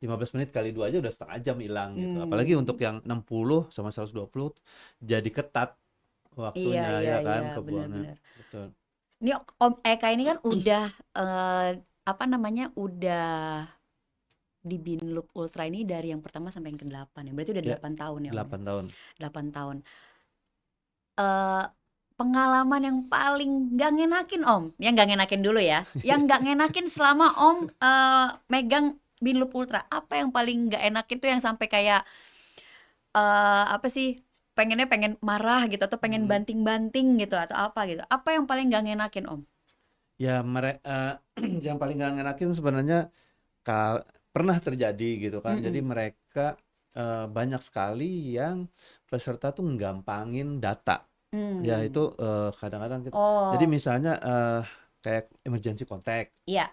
15 menit kali 2 aja udah setengah jam hilang gitu. Apalagi untuk Hmm. yang 60 sama 120 jadi ketat Iya, waktunya iya, ya iya, kan, kebuangnya. benar-benar. Betul. Ini Om Eka ini kan udah apa namanya, udah di Binloop Ultra ini dari yang pertama sampai yang ke-8 ya. Berarti udah Ya, 8 tahun ya Om ya. 8 tahun. 8 tahun. eh Pengalaman yang paling gak ngenakin Om, yang gak ngenakin dulu ya, yang gak ngenakin selama Om megang Binloop Ultra, apa yang paling gak enakin tuh yang sampai kayak apa sih, pengen marah gitu atau pengen Mhm. banting-banting gitu atau apa gitu, apa yang paling gak ngenakin Om? Ya yang paling nggak ngenakin sebenarnya pernah terjadi gitu kan. Jadi Mm-mm. mereka, banyak sekali yang peserta tuh nggampangin data. Ya Hmm. itu, kadang-kadang jadi Oh, misalnya, kayak emergency contact, iya.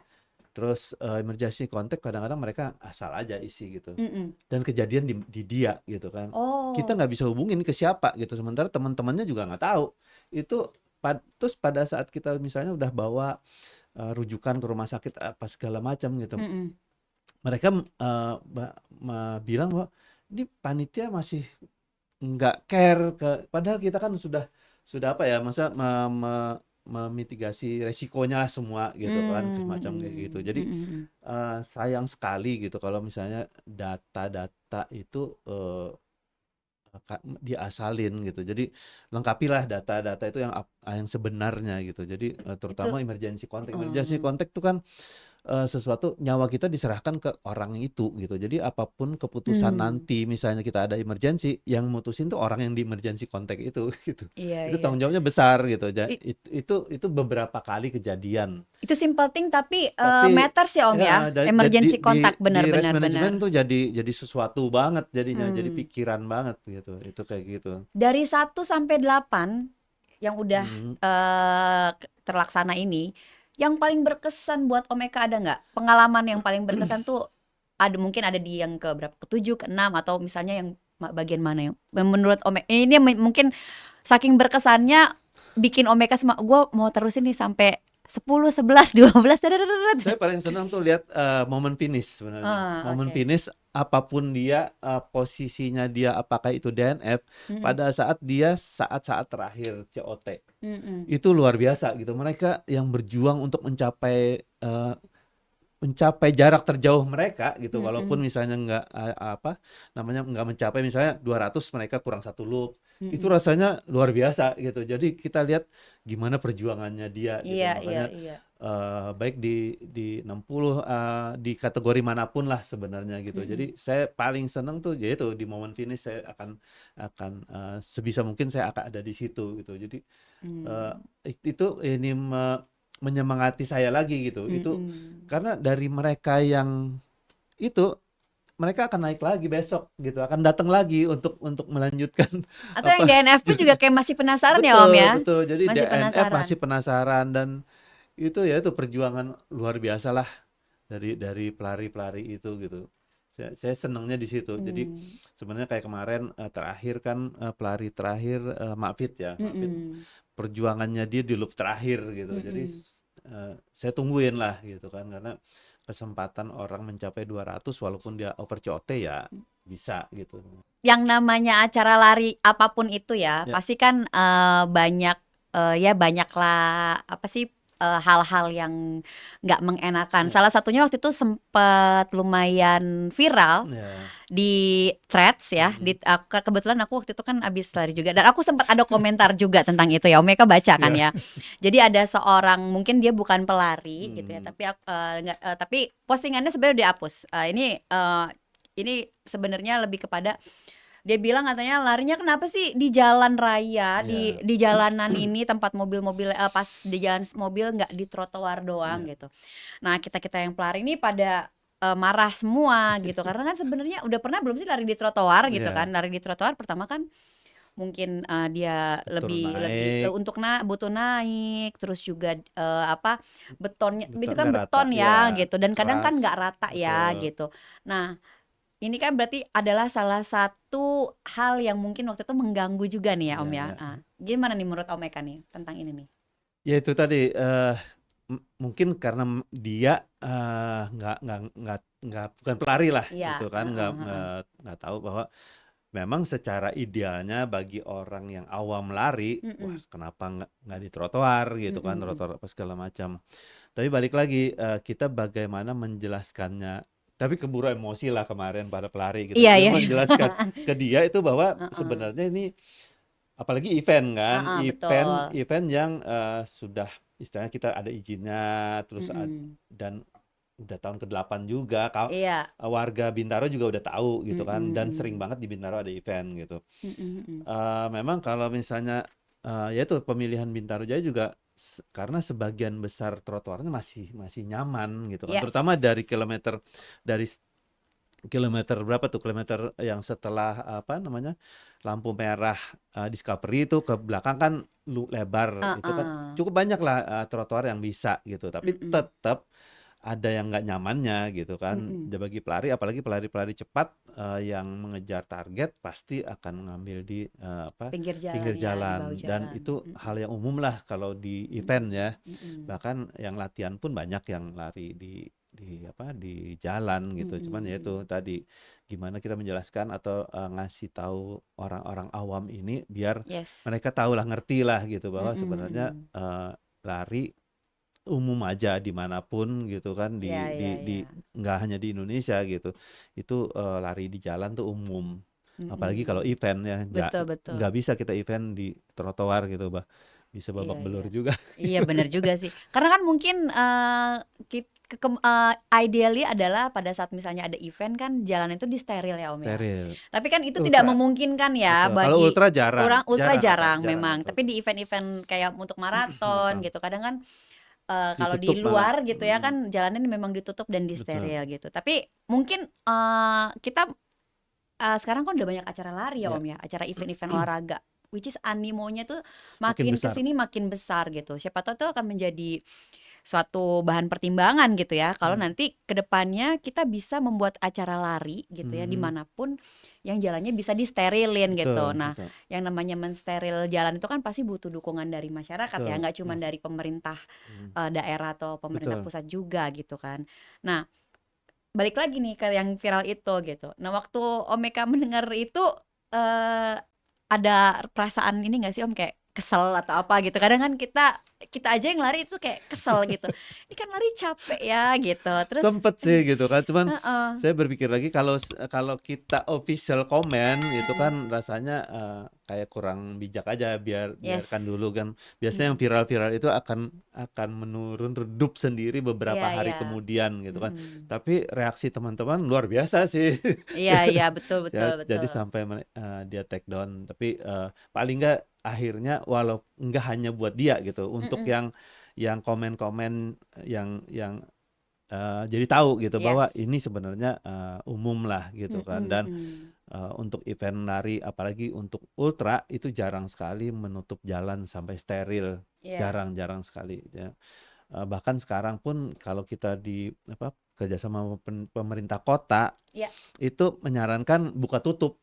terus, emergency contact kadang-kadang mereka asal aja isi gitu, Mm-mm. dan kejadian di dia gitu kan. Kita Oh. nggak bisa hubungin ke siapa gitu, sementara teman-temannya juga nggak tahu. Itu terus pada saat kita misalnya udah bawa, rujukan ke rumah sakit apa segala macam gitu, Mm-mm. mereka, bilang bahwa, "Ini panitia masih nggak care padahal kita kan sudah apa ya, masa memitigasi resikonya lah semua gitu kan, semacam kayak gitu. Mm-mm. Jadi, Mm-mm. sayang sekali gitu kalau misalnya data-data itu, diasalin gitu. Jadi lengkapilah data-data itu yang sebenarnya gitu. Jadi, Itu terutama emergency contact. Emergency mm, contact itu kan, sesuatu nyawa kita diserahkan ke orang itu gitu. Jadi apapun keputusan mm, nanti misalnya kita ada emergency, yang mutusin tuh orang yang di emergency contact itu gitu. iya, Itu iya. tanggung jawabnya besar gitu. I- Itu beberapa kali kejadian. itu simple thing tapi Tapi matters ya Om ya, ya jadi emergency contact di risk benar-benar benar. management tuh jadi sesuatu banget jadinya, jadi Hmm. pikiran banget gitu. Itu kayak gitu. Dari 1 sampai 8 yang udah Mhm. terlaksana ini, yang paling berkesan buat Om Eka ada nggak? Pengalaman yang paling berkesan tuh ada, mungkin ada di yang ke berapa? Ke-7, ke-6 atau misalnya yang bagian mana yang menurut Om Eka ini mungkin saking berkesannya bikin Om Eka semua gue mau terusin nih sampai 10, 11, 12. Saya paling senang tuh lihat, momen finish sebenarnya. Ah, Momen oke. finish apapun dia, posisinya dia apakah itu DNF, Mm-mm. pada saat dia saat-saat terakhir COT, Mm-mm. itu luar biasa gitu. Mereka yang berjuang untuk mencapai jarak terjauh mereka gitu, walaupun Mm-mm. misalnya nggak, apa namanya, nggak mencapai misalnya 200 mereka kurang 1 loop, itu Mm-mm. rasanya luar biasa gitu. Jadi kita lihat gimana perjuangannya dia Iya, gitu. iya, Makanya, iya. baik di 60, di kategori manapun lah sebenarnya gitu. Mm-mm. Jadi saya paling seneng tuh yaitu di momen finish saya akan, sebisa mungkin saya akan ada di situ gitu. Jadi, eee, Mm. itu ini menyemangati saya lagi gitu. Itu Mm-mm. karena dari mereka yang itu, mereka akan naik lagi besok gitu, akan datang lagi untuk melanjutkan Atau yang apa. DNF pun juga kayak masih penasaran ya Om ya? Betul betul. Jadi Masih DNF masih penasaran. penasaran, dan itu ya itu perjuangan luar biasa lah dari pelari-pelari itu gitu. Saya senangnya di situ. Jadi Hmm. sebenarnya kayak kemarin, terakhir kan, pelari terakhir, Mafid ya, Mafid Mm-mm. perjuangannya dia di loop terakhir gitu. Jadi, Mm-mm. saya tungguin lah gitu kan, karena kesempatan orang mencapai 200 walaupun dia over COT ya bisa gitu. Yang namanya acara lari apapun itu ya, Ya. pasti kan banyak ya banyaklah apa sih hal-hal yang nggak mengenakan. Ya. Salah satunya waktu itu sempat lumayan viral Ya. di threads ya. Mhm. Kebetulan aku waktu itu kan abis lari juga dan aku sempat ada komentar juga tentang itu ya. Om Eka baca kan Iya. ya. Jadi ada seorang, mungkin dia bukan pelari gitu ya, Mhm. tapi tapi postingannya sebenarnya dihapus. Ini sebenarnya lebih kepada Dia bilang katanya larinya kenapa sih di jalan raya, Ya, di jalanan ini tempat mobil-mobil, pas di jalan mobil nggak di trotoar doang ya, gitu. Nah kita-kita yang pelari ini pada marah semua gitu karena kan sebenarnya udah pernah belum sih lari di trotoar gitu kan? ya. Lari di trotoar pertama kan mungkin dia Turun lebih lebih naik, untuk butuh naik terus juga apa betonnya itu betul kan nggak rata. beton Ya, ya gitu dan kadang keras, kan nggak rata ya betul. gitu. Nah ini kan berarti adalah salah satu hal yang mungkin waktu itu mengganggu juga nih ya Om Ya, ya. ya. Gimana nih menurut Om Eka nih tentang ini nih? Ya itu tadi, mungkin karena dia nggak bukan pelari lah Iya, gitu kan, heeh, heeh. nggak tahu bahwa memang secara idealnya bagi orang yang awam lari, wah Mm-mm, kenapa nggak di trotoar gitu kan, mm-mm, trotoar apa segala macam. Tapi balik lagi, kita bagaimana menjelaskannya. Tapi keburu emosi lah kemarin para pelari gitu. iya Dia iya iya. menjelaskan ke dia itu bahwa Heeh, sebenarnya ini apalagi event kan, heeh, event betul. event yang sudah istilahnya kita ada izinnya, terus Mm-mm. dan udah tahun ke-8 juga, Iya. warga Bintaro juga udah tahu gitu kan, dan sering Mm-mm, banget di Bintaro ada event gitu. mm-mm, mm-mm. Memang kalau misalnya ya itu pemilihan Bintaro Jaya juga karena sebagian besar trotoarnya masih masih nyaman gitu kan, terutama Yes. dari kilometer berapa tuh, kilometer yang setelah apa namanya lampu merah Discovery itu ke belakang kan lebar, itu kan Heeh. cukup banyak lah trotoar yang bisa gitu, tapi Mm-mm, tetap ada yang nggak nyamannya gitu kan. mm-mm. Dan bagi pelari, apalagi pelari-pelari cepat yang mengejar target pasti akan ngambil di apa Pinggir jalan pinggir ya, di bahu jalan, dan jalan. itu Mm-mm, hal yang umum lah kalau di event mm-mm, ya. mm-mm, Bahkan yang latihan pun banyak yang lari di apa di jalan gitu. Cuman ya itu mm-mm. tadi gimana kita menjelaskan atau ngasih tahu orang-orang awam ini biar Yes. mereka tahu lah, ngerti lah gitu bahwa Mm-mm, sebenarnya mm-mm. lari umum aja dimanapun gitu kan, Iya, iya, di iya. nggak hanya di Indonesia gitu. Itu lari di jalan tuh umum. Apalagi kalau Mm-mm. event ya, Betul, betul. nggak bisa kita event di trotoar gitu, bah. Bisa Iya, babak iya. belur juga. Iya, benar juga sih. Karena kan mungkin ideally adalah pada saat misalnya ada event kan jalan itu disteril ya Om ya. Steril. Tapi kan itu tidak Ultra, memungkinkan ya betul. Kalau bagi ultra jarang, orang ultra jarang ada, jarang jarang memang. ultra. Tapi di event-event kayak untuk maraton Maraton. gitu kadang kan kalau di Ditutup malah. luar gitu ya kan jalannya memang ditutup dan Betul. disteril gitu. Tapi mungkin kita sekarang kan udah banyak acara lari ya Ya, Om ya, acara event-event olahraga. Which is animonya tuh makin makin besar. kesini makin besar gitu. Siapa tahu tuh akan menjadi suatu bahan pertimbangan gitu ya. Kalau Hmm. nanti kedepannya kita bisa membuat acara lari gitu ya Mhm. dimanapun yang jalannya bisa disterilin gitu. Betul, Nah, betul. yang namanya mensteril jalan itu kan pasti butuh dukungan dari masyarakat ya, Betul, nggak cuma Mas. dari pemerintah Hmm. daerah atau pemerintah Betul. pusat juga gitu kan. Nah, balik lagi nih ke yang viral itu gitu. Nah, waktu Omeka mendengar itu eh, ada perasaan ini nggak sih Om kayak kesel atau apa gitu? Kadang kan kita kita aja yang lari itu kayak kesel gitu. Ini kan lari capek ya gitu. Terus Sempet sih gitu kan, cuman heeh, saya berpikir lagi kalau kita official comment itu mm-mm, kan rasanya kayak kurang bijak aja, biarkan yes, dulu kan. Biasanya yang mm-mm, viral-viral itu akan menurun redup sendiri iya beberapa iya, hari kemudian gitu kan. mm-mm. Tapi reaksi teman-teman luar biasa sih. Iya iya betul betul Jadi betul. sampai dia take down, tapi paling nggak akhirnya walau nggak hanya buat dia gitu, untuk Mm-mm, yang komen-komen yang jadi tahu gitu bahwa yes, ini sebenarnya umum lah gitu kan, mm-mm, dan mm. untuk event lari apalagi untuk ultra itu jarang sekali menutup jalan sampai steril, Iya, jarang-jarang sekali ya. Bahkan sekarang pun kalau kita di apa kerjasama pemerintah kota iya. itu menyarankan buka tutup.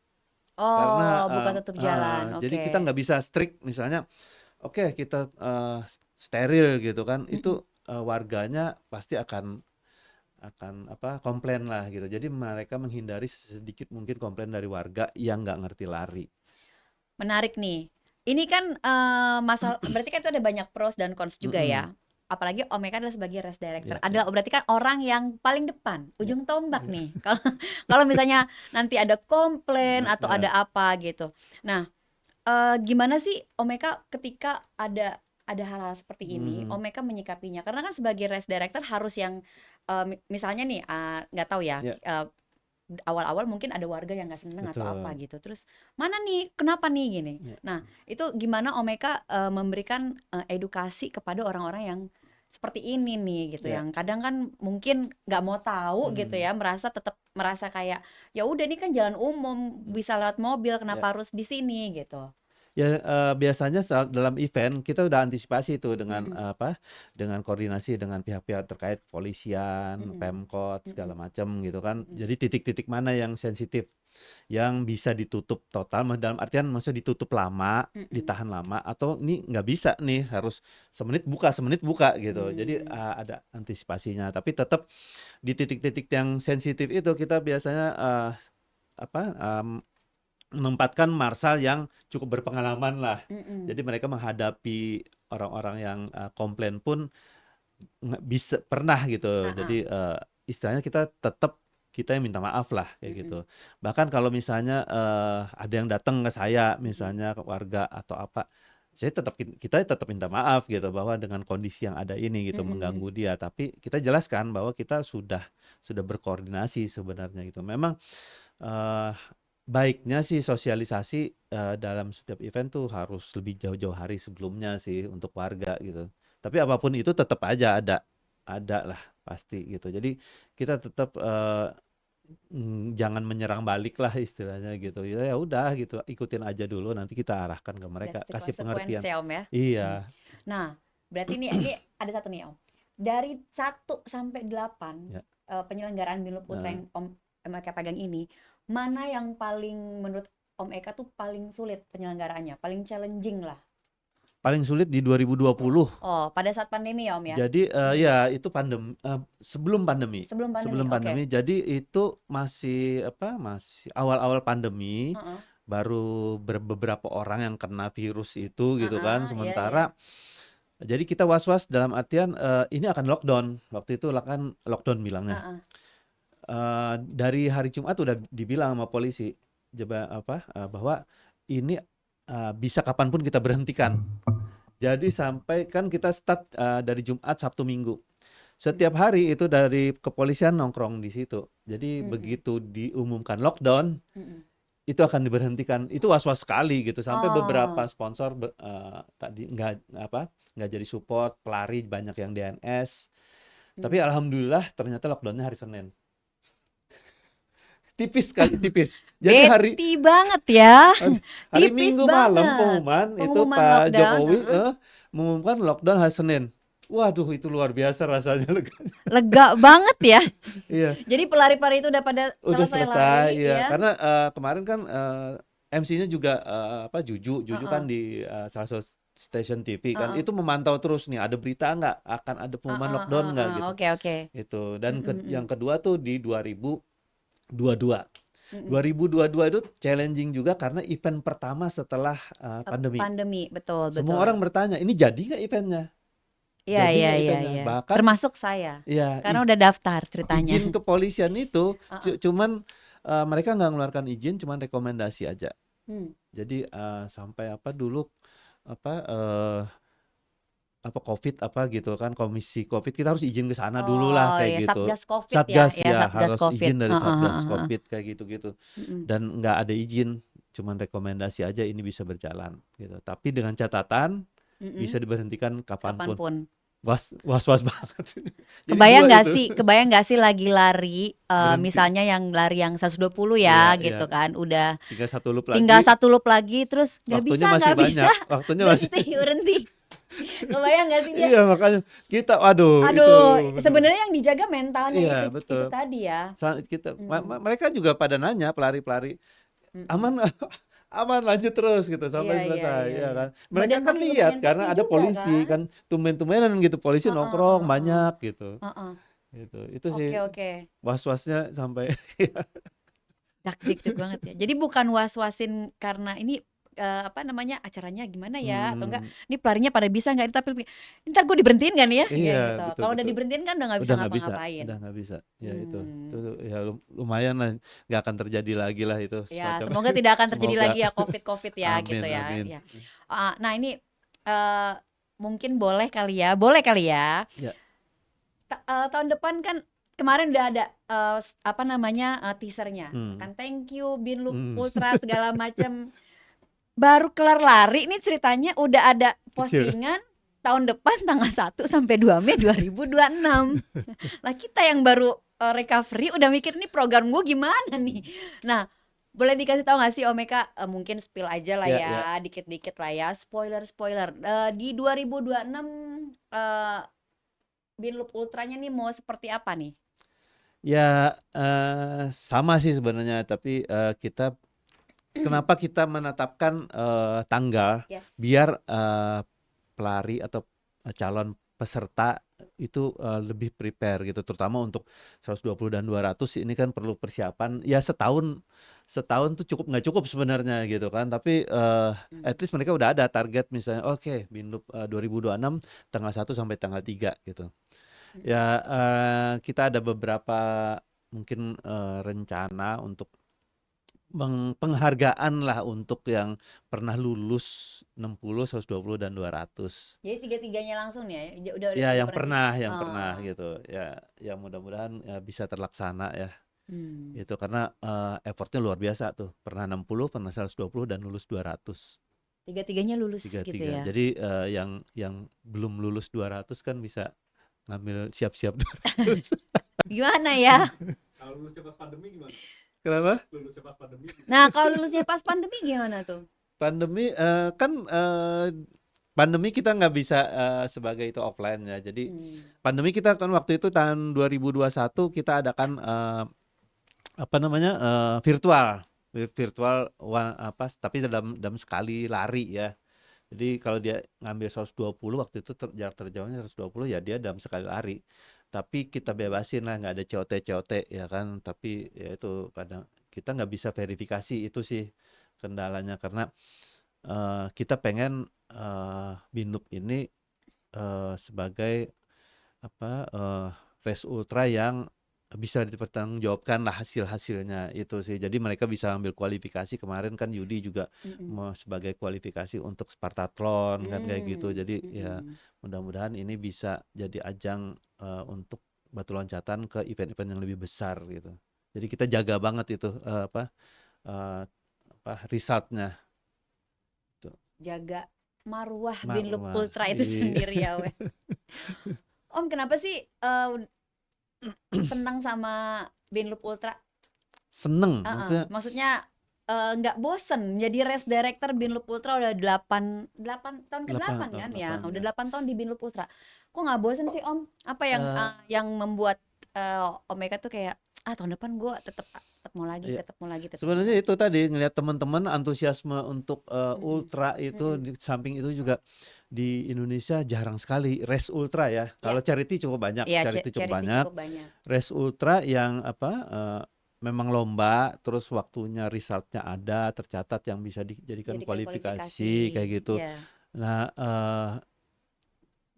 Karena Oh, buka tutup jalan, jadi oke. kita nggak bisa strict misalnya, oke kita steril gitu kan, Mm-mm. itu warganya pasti akan apa komplain lah gitu. Jadi mereka menghindari sedikit mungkin komplain dari warga yang nggak ngerti lari. Menarik nih. Ini kan masalah berarti kan itu ada banyak pros dan cons juga Mm-mm. ya. Apalagi Omeka adalah sebagai race Ya, director. ya, Adalah berarti kan orang yang paling depan, ya, ujung tombak ya, nih. Kalau kalau misalnya nanti ada komplain ya, atau ya. ada apa gitu. Nah, gimana sih Omeka ketika ada hal-hal seperti ini, Hmm, Omeka menyikapinya? Karena kan sebagai race director harus yang misalnya nih, nggak tahu ya, ya, awal-awal mungkin ada warga yang nggak seneng atau apa betul. gitu. Terus mana nih, kenapa nih gini. Ya. Nah, itu gimana Om Eka memberikan edukasi kepada orang-orang yang seperti ini nih gitu, Ya. yang kadang kan mungkin nggak mau tahu gitu Hmm. ya, tetap merasa kayak ya udah ini kan jalan umum, bisa lewat mobil, Ya. kenapa harus di sini gitu. Ya, biasanya saat dalam event kita udah antisipasi itu dengan Mm-mm, apa, dengan koordinasi dengan pihak-pihak terkait, kepolisian, mm-mm, Pemkot, segala mm-mm, macam gitu kan. mm-mm, Jadi titik-titik mana yang sensitif, yang bisa ditutup total, dalam artian maksudnya ditutup lama, mm-mm, ditahan lama, atau ini nggak bisa nih, harus semenit buka gitu. Jadi mm. ada antisipasinya. Tapi tetap di titik-titik yang sensitif itu kita biasanya apa, menempatkan marshal yang cukup berpengalaman lah. Mm-mm, Jadi mereka menghadapi orang-orang yang komplain pun nggak bisa pernah gitu. ah-ah, Jadi istilahnya kita yang minta maaf lah kayak mm-mm, gitu. Bahkan kalau misalnya ada yang datang ke saya, mm-mm, misalnya ke warga atau apa, kita tetap minta maaf gitu bahwa dengan kondisi yang ada ini gitu mm-mm, mengganggu dia. Tapi kita jelaskan bahwa kita sudah berkoordinasi sebenarnya gitu. Memang eh, baiknya sih sosialisasi dalam setiap event tuh harus lebih jauh-jauh hari sebelumnya sih untuk warga gitu. Tapi apapun itu tetap aja ada lah pasti gitu. Jadi kita tetap jangan menyerang balik lah istilahnya gitu. Ya ya udah gitu, ikutin aja dulu nanti kita arahkan ke mereka, that's the kasih consequence pengertian. ya Om ya. Mm. Iya, Nah, berarti ini ada satu nih Om. Dari 1 sampai 8 ya. penyelenggaraan Binlup Ultra Nah, yang Om Eka pegang ini, mana yang paling menurut Om Eka tuh paling sulit penyelenggaraannya, paling challenging lah? paling sulit di 2020. Oh, pada saat pandemi ya Om ya? Jadi Hmm. ya itu sebelum pandemi. Sebelum pandemi, Sebelum oke. pandemi. Jadi itu masih awal-awal pandemi, Heeh, baru beberapa orang yang kena virus itu gitu kan. iya iya. Sementara jadi kita was-was dalam artian ini akan lockdown. Waktu itu kan lockdown bilangnya. Heeh. Dari hari Jumat udah dibilang sama polisi bahwa ini bisa kapanpun kita berhentikan. Jadi sampai kan kita start dari Jumat, Sabtu, Minggu. Mm, Setiap hari itu dari kepolisian nongkrong di situ. Jadi mm-mm, begitu diumumkan lockdown, mm-mm. itu akan diberhentikan. Itu was-was sekali gitu. Sampai beberapa Oh, sponsor tadi nggak jadi support, pelari banyak yang DNS. Tapi mm. alhamdulillah ternyata lockdownnya hari Senin. Tipis sekali, tipis. Jadi Beti banget ya, hari tipis Minggu malam banget. pengumuman itu Pengumuman Pak lockdown, Jokowi mengumumkan lockdown hari Senin. Waduh, itu luar biasa rasanya lega. lega banget ya. Iya, Jadi pelari-pelari itu udah pada udah selesai selesai lari ya. ya. Karena kemarin kan MC-nya juga Juju kan Heeh, di salah satu stasiun TV kan heeh, itu memantau terus nih ada berita nggak akan ada pengumuman heeh, lockdown heeh, nggak heeh. gitu. Oke oke. Itu dan Mm-mm, mm. yang kedua tuh di 2022. Mm-mm. 2022 itu challenging juga karena event pertama setelah pandemi. Pandemi, betul Semua betul. orang bertanya, ini jadi nggak eventnya? Iya Jadi iya nggak iya eventnya? iya. Bahkan Termasuk saya, ya karena udah daftar ceritanya. izin kepolisian itu Heeh. cuman mereka nggak ngeluarkan izin, cuman rekomendasi aja. Hmm. Jadi sampai dulu apa eh, COVID gitu kan, komisi COVID kita harus izin ke sana dulu lah Oh kayak ya, gitu. Satgas Covid ya, Satgas ya ya Satgas harus Covid. izin dari Heeh, Satgas heeh, heeh. COVID kayak gitu-gitu. Mm-mm. Dan nggak ada izin, cuman rekomendasi aja ini bisa berjalan gitu. Tapi dengan catatan Mm-mm. bisa diberhentikan kapanpun. Kapanpun. Was-was banget. Jadi Kebayang dua nggak itu sih, kebayang nggak sih lagi lari, berhenti. misalnya yang lari yang 120 Iya, ya iya. gitu kan, udah Tinggal satu loop tinggal lagi. satu loop lagi, terus Waktunya nggak masih bisa, banyak. Waktunya masih. berhenti, berhenti. Kebayang nggak sih dia? Iya, makanya kita, waduh, itu Aduh, bener. sebenarnya yang dijaga mentalnya Iya, itu betul. tadi ya. Mm-mm, Mereka juga pada nanya pelari-pelari, mm-mm. aman aman lanjut terus gitu Iya sampai iya selesai iya ya iya. kan. Mereka Dan kan masih lihat lumayan karena sepi ada juga polisi kan? kan tumben-tumbenan gitu polisi Heeh, nongkrong heeh, heeh, banyak gitu. heeh. Itu sih Oke oke. was-wasnya sampai Dak dikduk banget ya. Jadi bukan was-wasin karena ini apa namanya acaranya gimana ya atau enggak hmm, ini pelarinya pada bisa nggak tapi ntar gue diberhentiin kan ya iya kayak gitu. betul Kalau udah betul. diberhentiin kan udah nggak bisa Udah nggak bisa, ngapa-ngapain. udah nggak bisa. Ya itu Hmm. ya lumayan lah, nggak akan terjadi lagi lah itu Ya semacam. semoga tidak akan terjadi Semoga. lagi ya COVID ya gitu Amin ya. amin. Ya. Nah ini mungkin boleh kali ya Ya tahun depan kan kemarin udah ada apa namanya teasernya Hmm. kan, thank you Binloop Hmm. Ultra segala macam. Baru kelar lari nih ceritanya udah ada Kecil. postingan tahun depan tanggal 1 sampai 2 Mei 2026. Lah kita yang baru recovery udah mikir nih program gue gimana nih. Nah, boleh dikasih tahu nggak sih Om Eka, mungkin spill aja lah Ya, ya, ya. dikit-dikit lah ya, spoiler di 2026 eh Binloop Ultranya nih mau seperti apa nih? Ya, sama sih sebenarnya, tapi kita kenapa kita menetapkan tanggal Yes. biar pelari atau calon peserta itu lebih prepare gitu, terutama untuk 120 dan 200 ini kan perlu persiapan ya setahun tuh nggak cukup sebenarnya gitu kan, tapi at least mereka udah ada target misalnya, oke, Binloop 2026 tanggal 1 sampai tanggal 3 gitu. Ya, kita ada beberapa mungkin rencana untuk penghargaan lah untuk yang pernah lulus 60, 120 dan 200. Jadi tiga-tiganya langsung nih ya? Ya, Udah yang pernah. pernah Oh. gitu. Ya mudah-mudahan ya bisa terlaksana ya. Hmm. Itu karena effortnya luar biasa tuh. Pernah 60, pernah 120 dan lulus 200. Tiga-tiganya lulus gitu Tiga-tiga. ya? Jadi yang belum lulus 200 kan bisa ngambil siap-siap 200. Gimana ya? Kalau lulusnya pas pandemi gimana? Kenapa? Lulusnya pas pandemi gimana? Nah, kalau lulusnya pas pandemi gimana tuh? Pandemi kan pandemi kita nggak bisa sebagai itu offline ya. Jadi pandemi kita kan waktu itu tahun 2021 kita adakan apa namanya virtual tapi dalam sekali lari ya. Jadi kalau dia ngambil 120 waktu itu jarak terjauhnya 120 ya dia dalam sekali lari. Tapi kita bebasin lah, nggak ada COT ya kan. Tapi ya itu kadang kita nggak bisa verifikasi, itu sih kendalanya karena kita pengen Binloop ini sebagai race ultra yang bisa dipertanggungjawabkan lah hasil-hasilnya itu sih. Jadi mereka bisa ambil kualifikasi, kemarin kan Yudi juga sebagai kualifikasi untuk Spartathlon kan kayak gitu. Jadi ya mudah-mudahan ini bisa jadi ajang untuk batu loncatan ke event-event yang lebih besar gitu. Jadi kita jaga banget itu resultnya. Jaga marwah Marwah, Binloop Ultra itu iya. sendiri ya, weh. Om, kenapa sih senang sama Binloop Ultra? Seneng, maksudnya Maksudnya nggak bosen jadi race director Binloop Ultra udah 8 tahun ke-8 kan ya? Udah 8 tahun di Binloop Ultra. Kok nggak bosen sih Om? Apa yang membuat Om Eka tuh kayak tahun depan gue tetap mau lagi, Iya. tetap mau lagi. Sebenarnya itu tadi ngelihat teman-teman antusiasme untuk ultra itu, di samping itu juga di Indonesia jarang sekali race ultra ya. Kalau charity cukup banyak, Iya, charity cukup charity banyak. cukup banyak. Race ultra yang memang lomba, terus waktunya resultnya ada, tercatat yang bisa dijadikan kualifikasi kayak gitu. Iya. Nah,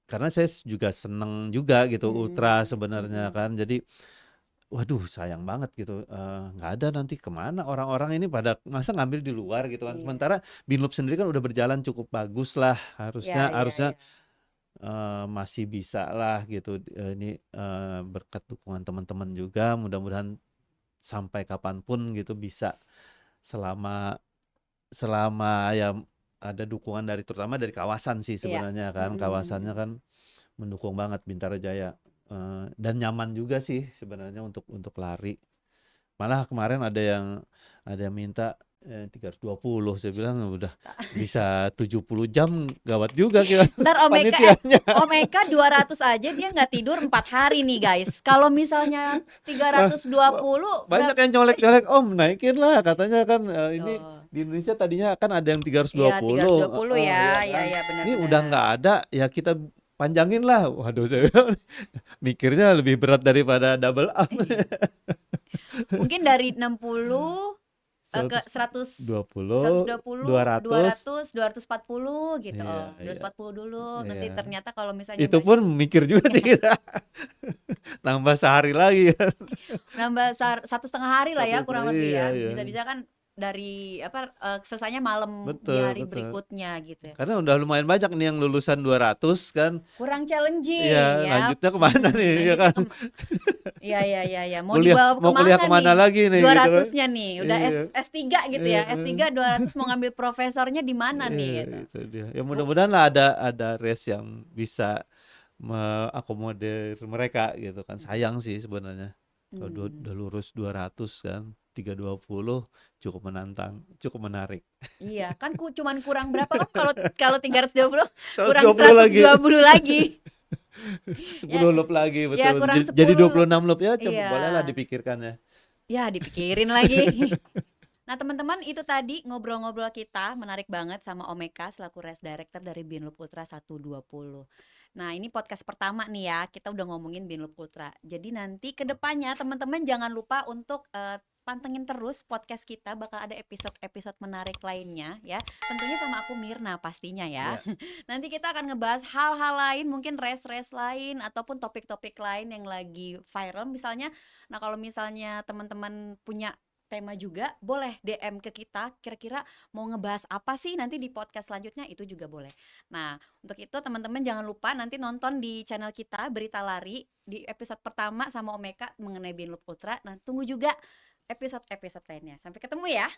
karena saya juga seneng juga gitu ultra sebenarnya kan. Jadi waduh sayang banget gitu, nggak ada nanti kemana orang-orang ini pada masa ngambil di luar gitu kan. Iya. Sementara Binloop sendiri kan udah berjalan cukup bagus lah, harusnya Iya. masih bisa lah gitu. Ini berkat dukungan teman-teman juga, mudah-mudahan sampai kapanpun gitu bisa selama ya ada dukungan terutama dari kawasan sih sebenarnya kan. Kawasannya kan mendukung banget Bintaro Jaya. Dan nyaman juga sih sebenarnya untuk lari. Malah kemarin ada yang minta 320, saya bilang udah bisa 70 jam, gawat juga kira Ntar panitianya. Om Eka 200 aja dia nggak tidur 4 hari nih guys. Kalau misalnya 320 Banyak yang colek-colek, Om naikin lah katanya kan ini di Indonesia tadinya kan ada yang 320. Iya, 320 ya. Kan? Iya benar. Ini udah nggak ada, ya kita panjangin lah. Waduh, saya mikirnya lebih berat daripada double up. Mungkin dari 60 ke 100, 120, 200, 240 gitu. Iya, 240 dulu. Iya. Nanti ternyata kalau misalnya Itu pun mikir juga sih kita. Nambah sehari lagi kan. nambah 1,5 hari lah ya kurang lebih ya. Iya. Bisa-bisa kan dari selesainya malam di Betul, hari betul. berikutnya gitu ya. Karena udah lumayan banyak nih yang lulusan 200 kan. Kurang challenging Iya, ya. lanjutnya kemana nih, ya Lanjutnya kan? Iya. Mau Kuliah, dibawa mau kuliah kemana nih? lagi nih, gitu kan? 200-nya nih, udah Iya, S3 gitu ya. S3 200 mau ngambil profesornya di mana nih iya, gitu. itu dia. Ya mudah-mudahan lah ada race yang bisa mengakomodir mereka gitu kan. Sayang sih sebenarnya. Kalau udah lurus 200 kan, 320 cukup menantang, cukup menarik. Iya, kan cuman kurang berapa kan kalau 320 kurang 120 lagi. 120 lagi. 10 Ya, loop lagi, ya betul. kurang Jadi 10 loop. 26 loop ya, coba Iya. bolehlah dipikirkan ya. Ya, dipikirin lagi. Nah, teman-teman, itu tadi ngobrol-ngobrol kita menarik banget sama Omeka selaku Race Director dari Binloop Ultra 120. Nah, ini podcast pertama nih ya, kita udah ngomongin Binloop Ultra. Jadi nanti ke depannya teman-teman jangan lupa untuk pantengin terus podcast kita, bakal ada episode-episode menarik lainnya ya. Tentunya sama aku Mirna pastinya ya. Nanti kita akan ngebahas hal-hal lain, mungkin race-race lain ataupun topik-topik lain yang lagi viral misalnya. Nah, kalau misalnya teman-teman punya tema juga, boleh DM ke kita, kira-kira mau ngebahas apa sih nanti di podcast selanjutnya, itu juga boleh. Nah, untuk itu teman-teman jangan lupa nanti nonton di channel kita Berita Lari di episode pertama sama Omeka mengenai Binloop Ultra. Nah, tunggu juga episode-episode lainnya. Sampai ketemu ya.